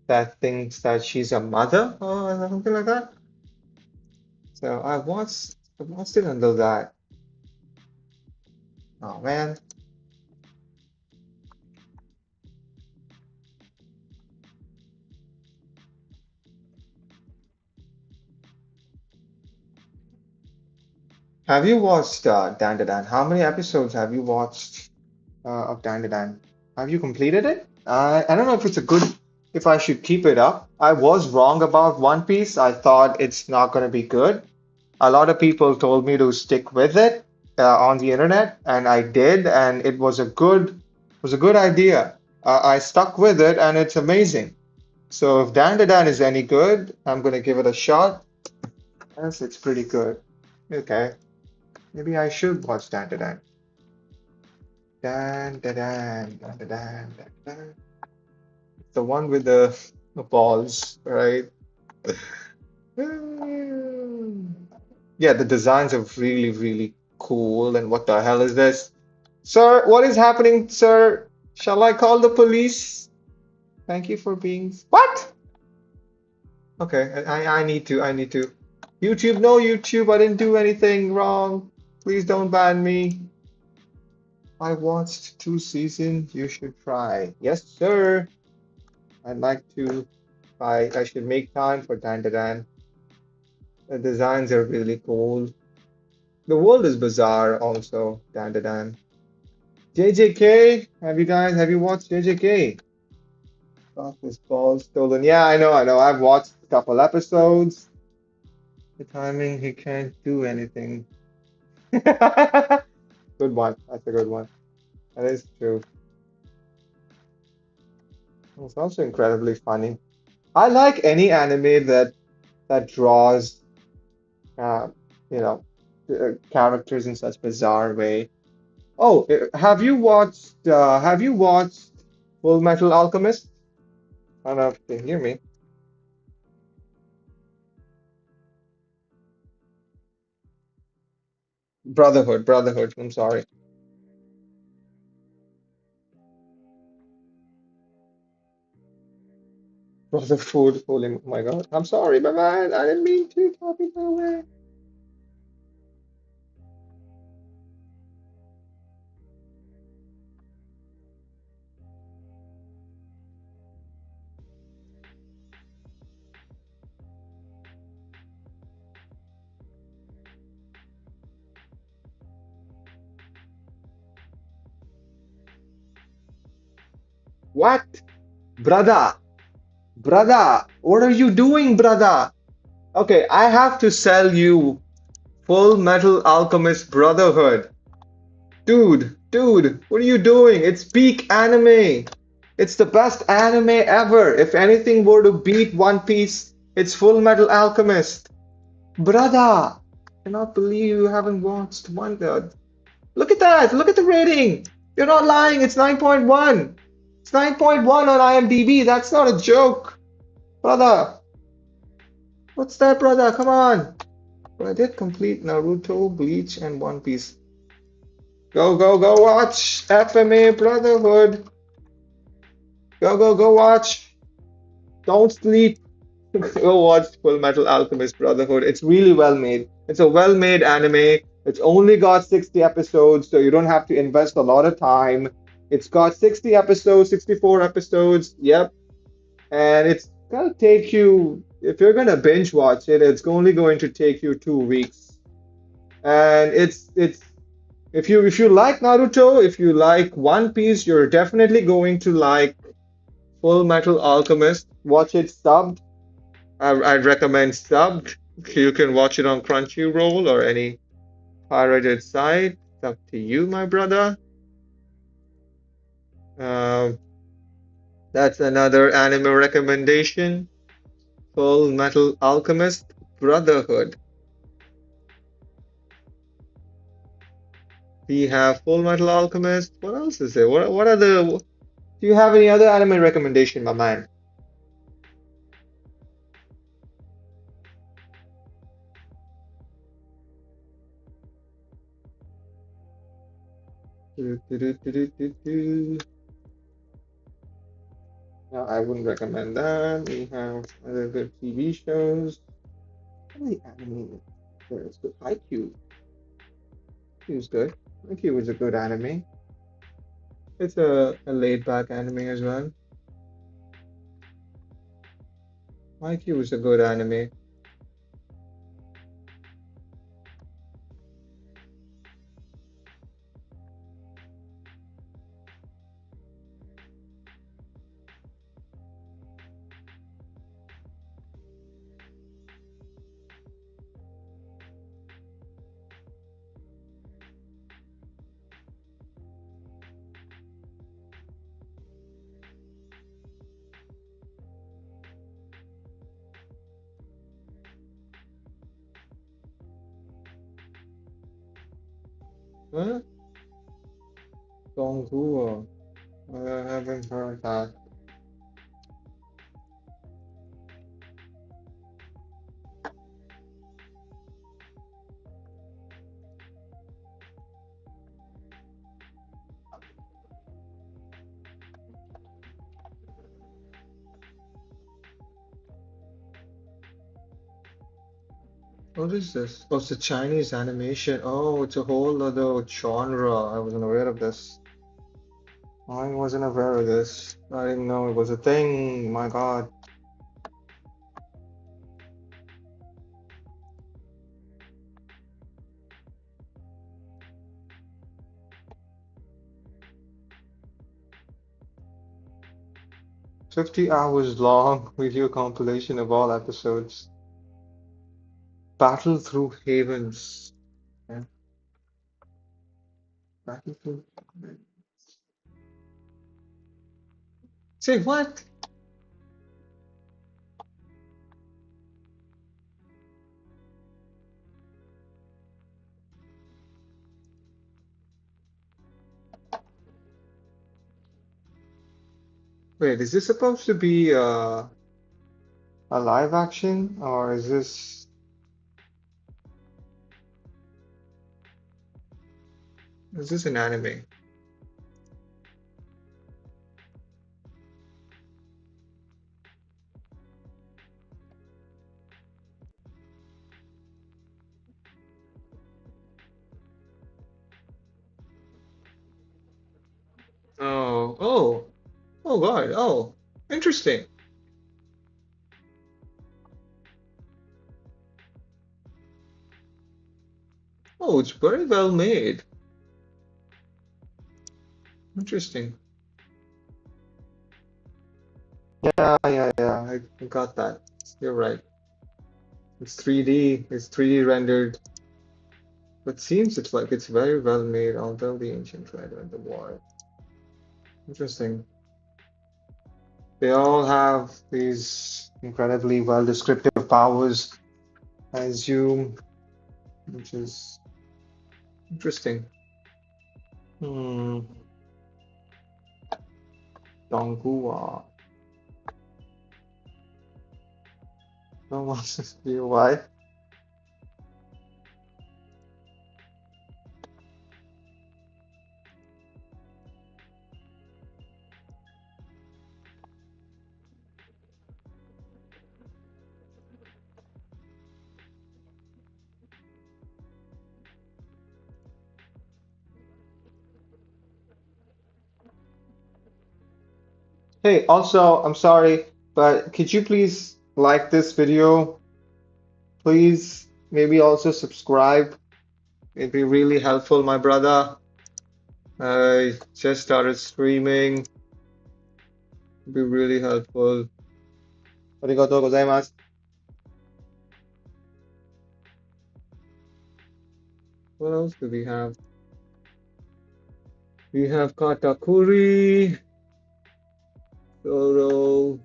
that thinks that she's a mother or something like that. So I watched it until that. Oh man. Have you watched Dan to Dan? How many episodes have you watched of Dan to Dan? Have you completed it? I don't know if it's a good. if I should keep it up. I was wrong about One Piece. I thought it's not going to be good. A lot of people told me to stick with it on the internet, and I did, and it was a good idea. I stuck with it, and it's amazing. So if Dan Dan is any good, I'm going to give it a shot. Yes, it's pretty good. Okay, maybe I should watch Dan Dan. Dan Dan Dan Dan Dan Dan Dan. The one with the balls, right? Yeah, the designs are really, really cool. And what the hell is this? Sir, what is happening, sir? Shall I call the police? Thank you for being. What? Okay, I need to. I need to. YouTube, no YouTube. I didn't do anything wrong. Please don't ban me. I watched 2 seasons. You should try. Yes, sir. I'd like to. I should make time for Dan. The designs are really cool. The world is bizarre also, Dan. JJK, have you watched JJK? Got this ball stolen. Yeah, I know. I've watched a couple episodes. The timing, he can't do anything. Good one. That's a good one. That is true. It's also incredibly funny. I like any anime that draws, uh, you know, characters in such bizarre way. Oh, have you watched Full Metal Alchemist? I don't know if you can hear me. Brotherhood. I'm sorry. Brotherhood. Holy, oh my God. I'm sorry, my man. I didn't mean to talk it that way. What? Brother, brother, what are you doing, brother? Okay, I have to sell you Full Metal Alchemist Brotherhood. Dude, what are you doing? It's peak anime. It's the best anime ever. If anything were to beat One Piece, it's Full Metal Alchemist. Brother, cannot believe you haven't watched one. Look at that. Look at the rating. You're not lying. It's 9.1. It's 9.1 on IMDb. That's not a joke. Brother, what's that, brother? Come on. But I did complete Naruto, Bleach, and One Piece. Go watch FMA Brotherhood. Go watch. Don't sleep. Go watch Full Metal Alchemist Brotherhood. It's really well made. It's a well made anime. It's only got 60 episodes, so you don't have to invest a lot of time. It's got 60 episodes, 64 episodes. Yep. And it's gonna take you, if you're gonna binge watch it, it's only going to take you 2 weeks. And it's if you like Naruto, if you like One Piece, you're definitely going to like Full Metal Alchemist. Watch it subbed. I'd recommend subbed. You can watch it on Crunchyroll or any pirated site. It's up to you, my brother. Um, that's another anime recommendation. Full Metal Alchemist Brotherhood. We have Full Metal Alchemist. What else is there? What are the? Do you have any other anime recommendation, my man? No, I wouldn't recommend that. We have other good TV shows. How many anime? There's good. Haikyuu. Haikyuu's good. Haikyuu is a good anime. It's a laid back anime as well. Haikyuu is a good anime. Huh? Donghua. I haven't heard that. What is this? Oh, it's a Chinese animation. Oh, it's a whole other genre. I wasn't aware of this. I wasn't aware of this. I didn't know it was a thing. My God. 50 hours long video compilation of all episodes. Battle through Havens. Yeah, Battle through. Say what? Wait, is this supposed to be a live action or is this an anime? Oh, oh, oh God. Oh, interesting. Oh, it's very well made. Interesting. Yeah, yeah, yeah. I got that. You're right. It's 3D. It's 3D rendered. But seems it's very well made, although the ancient rider and the war. Interesting. They all have these incredibly well descriptive powers, I assume, which is interesting. Hmm. Donghua. No wants to be why? Hey, also, I'm sorry, but could you please like this video? Please, maybe also subscribe. It'd be really helpful, my brother. I just started streaming. It'd be really helpful. Arigatou gozaimasu. What else do we have? We have Katakuri, Zoro.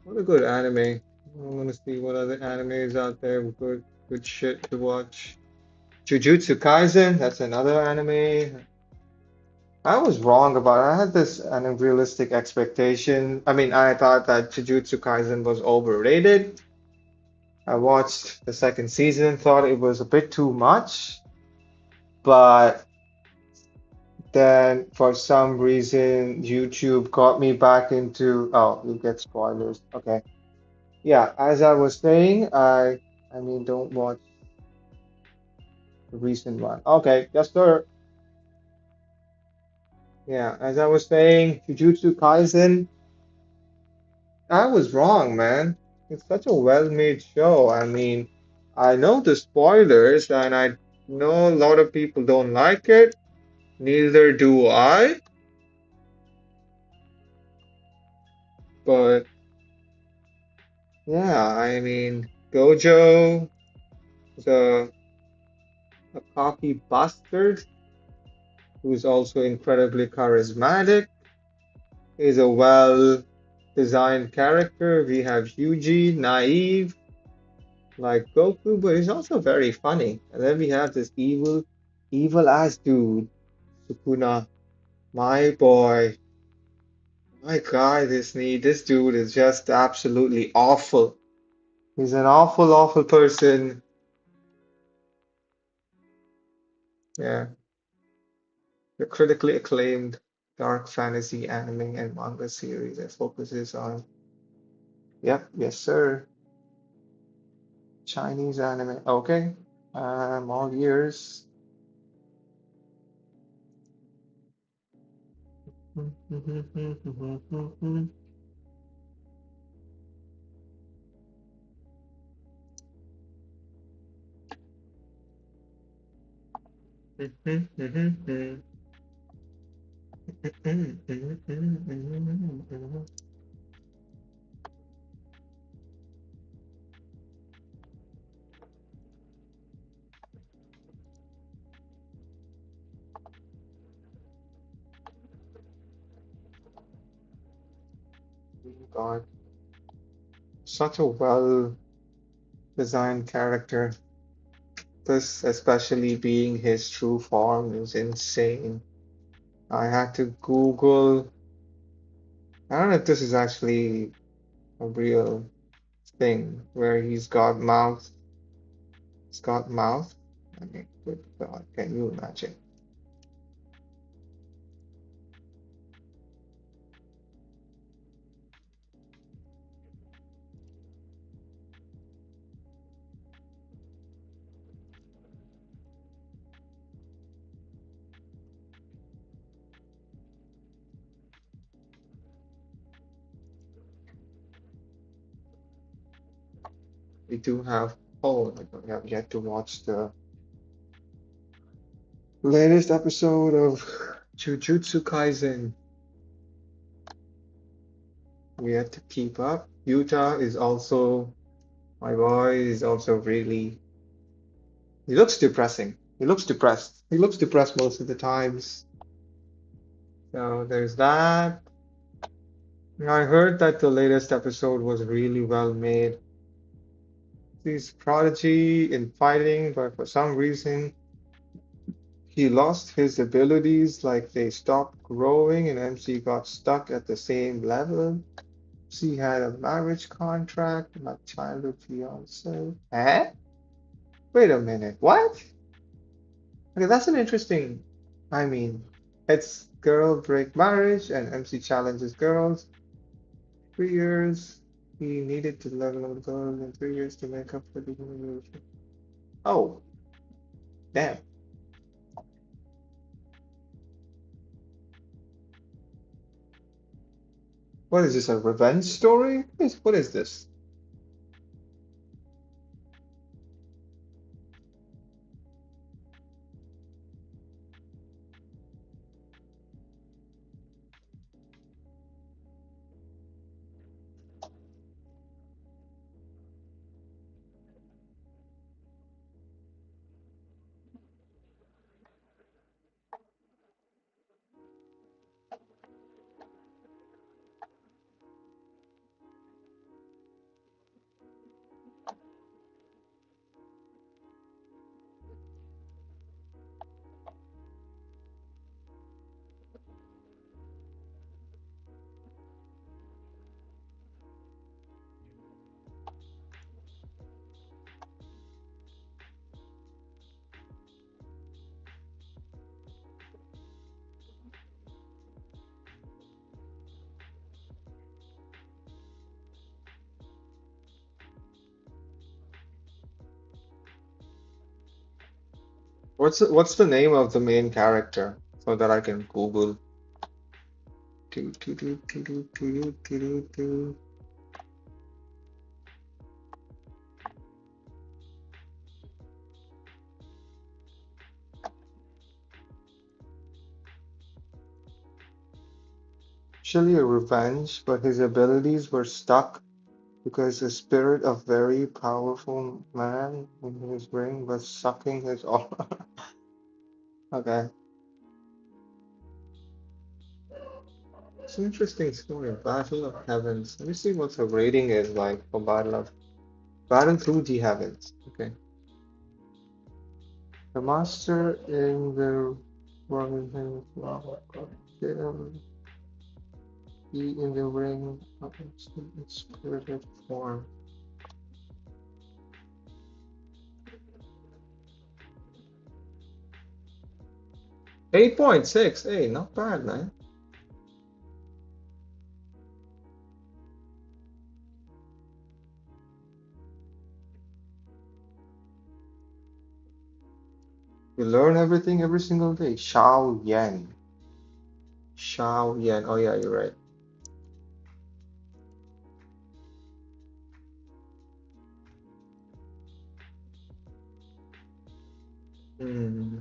What a good anime. I want to see what other animes out there with good shit to watch. Jujutsu Kaisen, that's another anime. I was wrong about it. I had this unrealistic expectation. I mean, I thought that Jujutsu Kaisen was overrated. I watched the second season, thought it was a bit too much, but then for some reason YouTube got me back into, oh, you get spoilers. Okay. Yeah, as I was saying, I mean don't watch the recent one. Okay, yes sir. Yeah, as I was saying, Jujutsu Kaisen, I was wrong, man. It's such a well-made show. I mean, I know the spoilers and I know a lot of people don't like it. Neither do I. But yeah, I mean, Gojo is a cocky bastard who's also incredibly charismatic. He's a well-designed character. We have Yuji, naive, like Goku, but he's also very funny. And then we have this Evil ass dude, Sukuna, my boy, my guy, this dude is just absolutely awful. He's an awful, awful person. Yeah, the critically acclaimed dark fantasy anime and manga series that focuses on, yep, yes, sir, Chinese anime. Okay, all ears. God, such a well designed character. This, especially being his true form, is insane. I had to Google. I don't know if this is actually a real thing where he's got mouth. I mean, good God, can you imagine? We do have, oh my God, we have yet to watch the latest episode of Jujutsu Kaisen. We have to keep up. Utah is also, my boy is also really, he looks depressing. He looks depressed. He looks depressed most of the times. So there's that. I heard that the latest episode was really well made. He's prodigy in fighting, but for some reason he lost his abilities, like they stopped growing, and MC got stuck at the same level. She had a marriage contract, my childhood fiance. Eh? Wait a minute, what? Okay, that's an interesting. I mean, it's girl break marriage, and MC challenges girls. 3 years. He needed to level up the girl in 3 years to make up for the humiliation. Oh, damn. What is this, a revenge story? What is this? What's the name of the main character so that I can Google? Do, do, do, do, do, do, do, do, do. Actually a revenge, but his abilities were stuck because the spirit of very powerful man in his ring was sucking his aura. Okay, it's an interesting story. Battle of Heavens. Let me see what the rating is like for Battle through the Heavens. Okay. The master in the Robinson flower got him. He in the ring of its spirited form. 8.6. Hey, not bad, man. You learn everything every single day. Xiao Yan. Xiao Yan. Oh yeah, you're right. Hmm.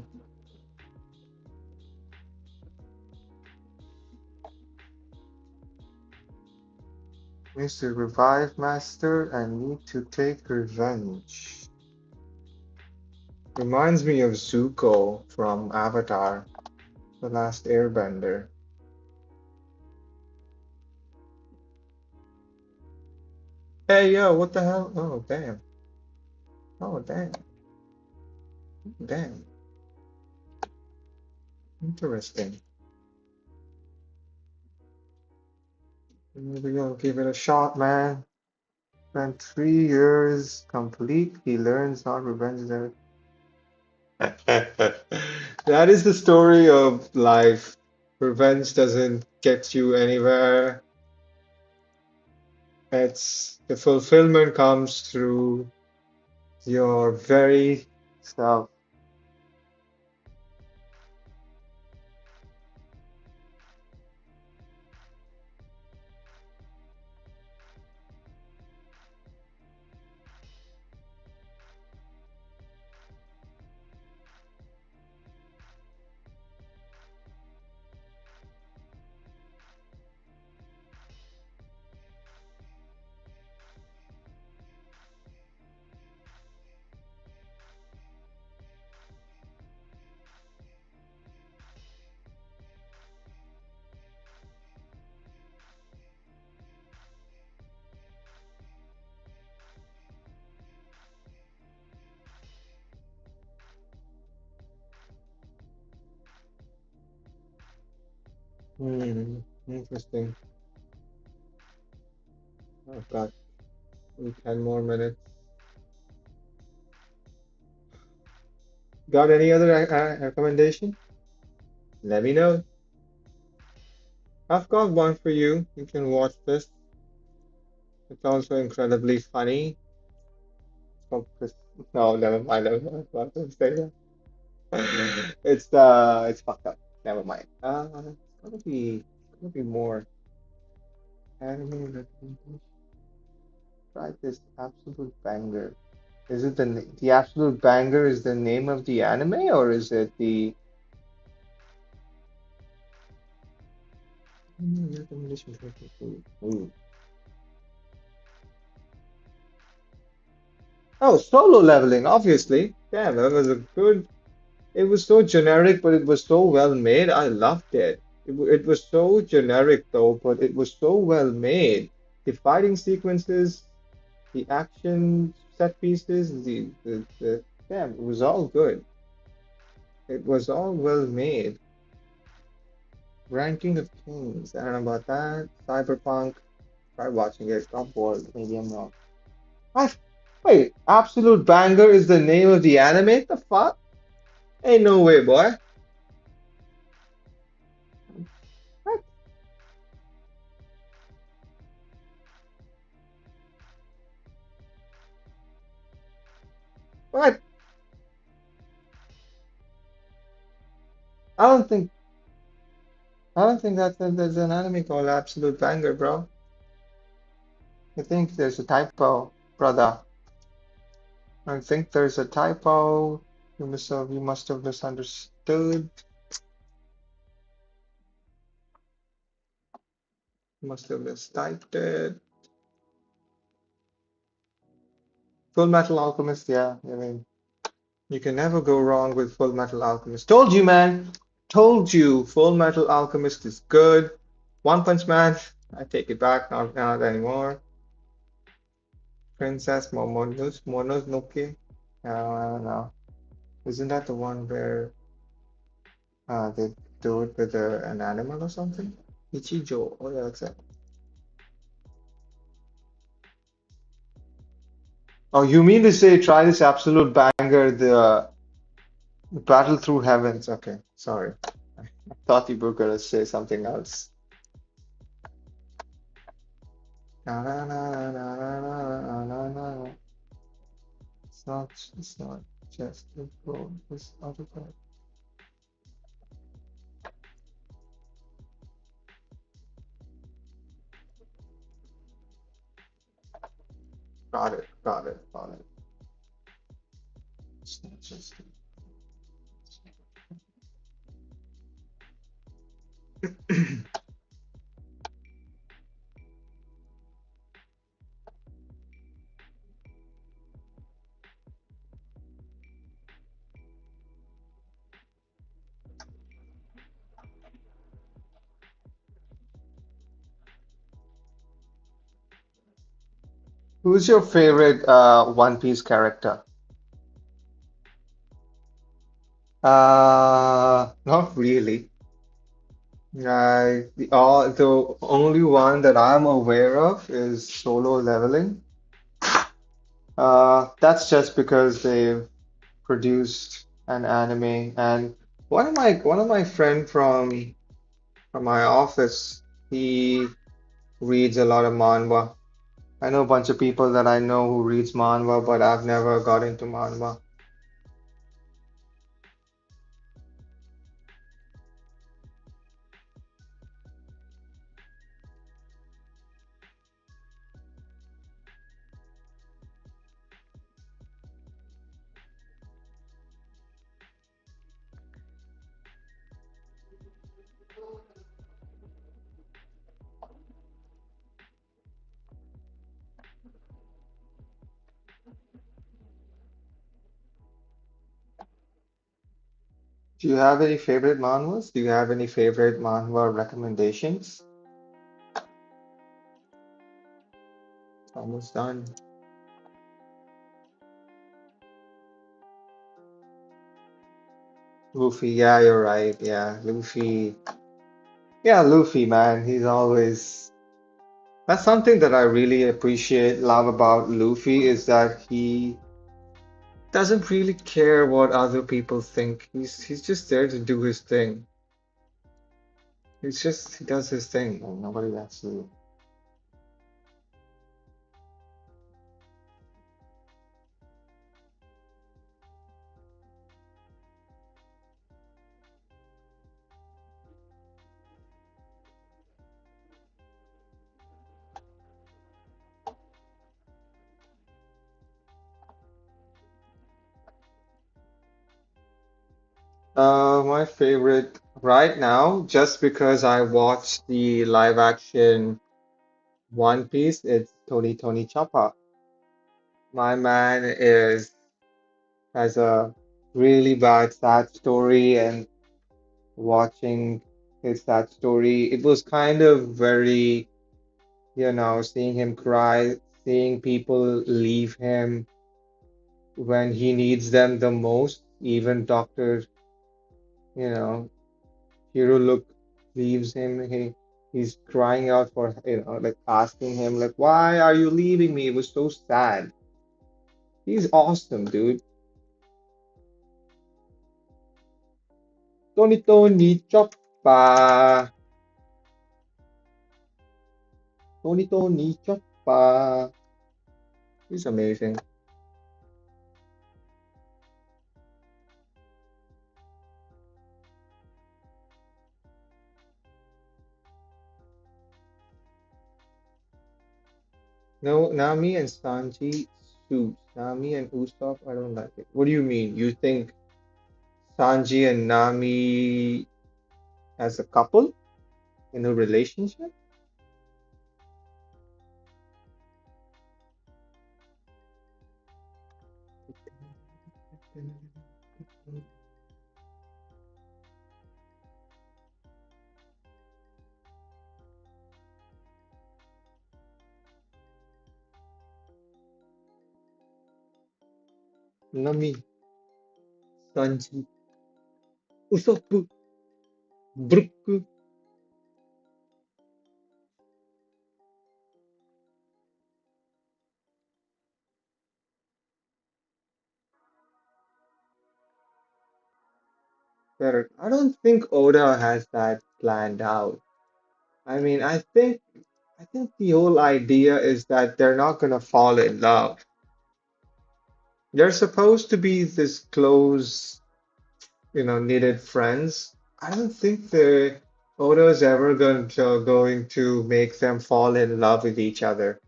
Mr. Revive Master and need to take revenge. Reminds me of Zuko from Avatar, The Last Airbender. Hey yo, what the hell? Oh damn. Oh damn. Damn. Interesting. Maybe I'll give it a shot, man. Spent 3 years complete. He learns not revenge there. That is the story of life. Revenge doesn't get you anywhere. It's the fulfillment comes through your very self. Interesting. I've got 10 more minutes. Got any other recommendation? Let me know. I've got one for you. You can watch this. It's also incredibly funny. No, never mind. Never mind. I'm not gonna say that. It's fucked up. Never mind. It's gonna be more anime recommendation. Try this absolute banger. Is it the absolute banger is the name of the anime or is it the recommendation? Ooh. Oh, solo leveling, obviously. Damn, that was a good. It was so generic, but it was so well made. I loved it. It was so generic though, but it was so well made. The fighting sequences, the action set pieces, the damn, it was all good. It was all well made. Ranking of Kings. I don't know about that. Cyberpunk. Try watching it. Got bored. Maybe I'm wrong. What? Wait, Absolute Banger is the name of the anime? The fuck? Ain't no way, boy. What? What? I don't think there's an anime called Absolute Banger, bro. I think there's a typo, brother. I think there's a typo. You must have misunderstood. You must have mistyped it. Full Metal Alchemist, yeah. I mean, you can never go wrong with Full Metal Alchemist. Told you, man. Told you, Full Metal Alchemist is good. One Punch Man, I take it back, not anymore. Princess Momonosuke, I don't know. Isn't that the one where they do it with an animal or something? Ichijo. Oh yeah, that's it. Oh, you mean to say try this absolute banger, the Battle Through Heavens? Okay, sorry. I thought you were gonna say something else. Na, na, na, na, na, na, na, na, na. It's not just the goal, it's other part. Got it, got it, got it. It's not just Who's your favorite One Piece character? Not really. The only one that I'm aware of is Solo Leveling. That's just because they've produced an anime, and one of my friend from my office, he reads a lot of manhwa. I know a bunch of people that I know who reads manhwa, but I've never got into manhwa. Do you have any favorite manhwas? Do you have any favorite manhwa recommendations? Almost done. Luffy, yeah, you're right. Yeah, Luffy. Yeah, Luffy, man. He's always. That's something that I really appreciate, love about Luffy is that he doesn't really care what other people think. He's just there to do his thing. He does his thing, and nobody has to. My favorite right now, just because I watched the live action One Piece, it's Tony Choppa. My man is has a really bad sad story, and watching his sad story, it was kind of very, seeing him cry, seeing people leave him when he needs them the most. Even Dr. You know, Hero Look leaves him. He's crying out for, like asking him, like, why are you leaving me? It was so sad. He's awesome, dude. Tony Choppa. Tony Choppa. He's amazing. No, Nami and Sanji suits. Nami and Usopp, I don't like it. What do you mean? You think Sanji and Nami as a couple in a relationship? Nami. Sanji, Usopp, Brook. Correct. I don't think Oda has that planned out. I mean, I think the whole idea is that they're not gonna fall in love. They're supposed to be this close, knitted friends. I don't think the Oda's ever going to make them fall in love with each other.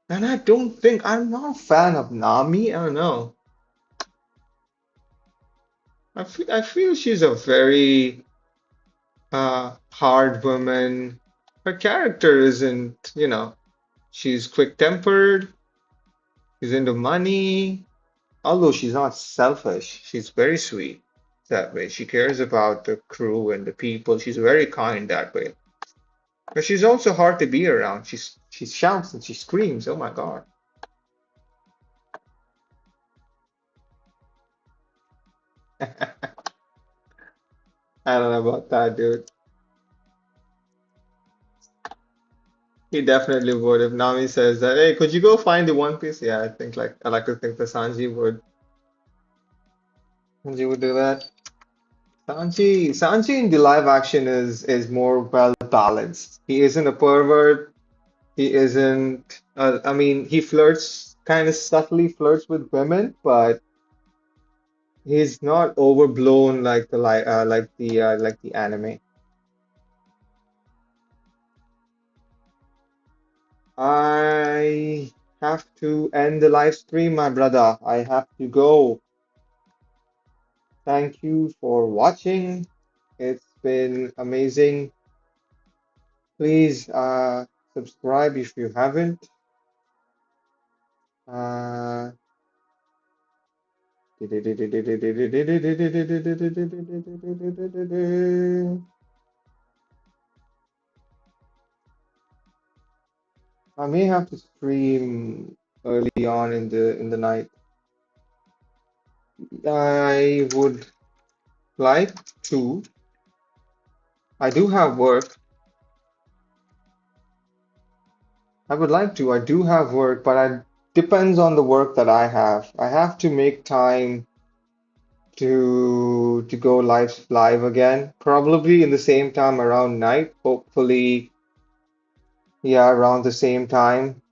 And I don't think I'm not a fan of Nami. I don't know. I feel she's a very hard woman. Her character isn't, she's quick-tempered, she's into money. Although she's not selfish, she's very sweet that way. She cares about the crew and the people. She's very kind that way. But she's also hard to be around. She shouts and she screams. Oh my God. I don't know about that, dude. He definitely would if Nami says that, hey, could you go find the One Piece? Yeah, I like to think that Sanji would do that. Sanji in the live action is more well balanced. He isn't a pervert. He isn't. I mean, he flirts kind of subtly flirts with women, but he's not overblown like the anime. I have to end the live stream, my brother. I have to go. Thank you for watching. It's been amazing. Please subscribe if you haven't. Uh, I may have to stream early on in the night. I would like to. I do have work. I would like to. I do have work, but I depends on the work that I have. I have to make time to go live again, probably in the same time around night. Hopefully, yeah, around the same time,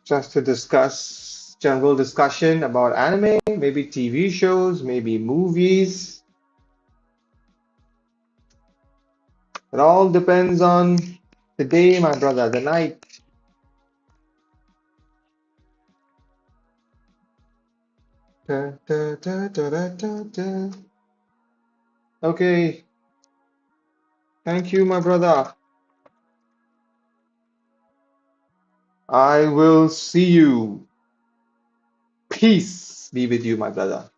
just to discuss general discussion about anime, maybe TV shows, maybe movies. It all depends on the day, my brother, the night. Da, da, da, da, da, da, da. Okay, thank you, my brother. I will see you. Peace be with you, my brother.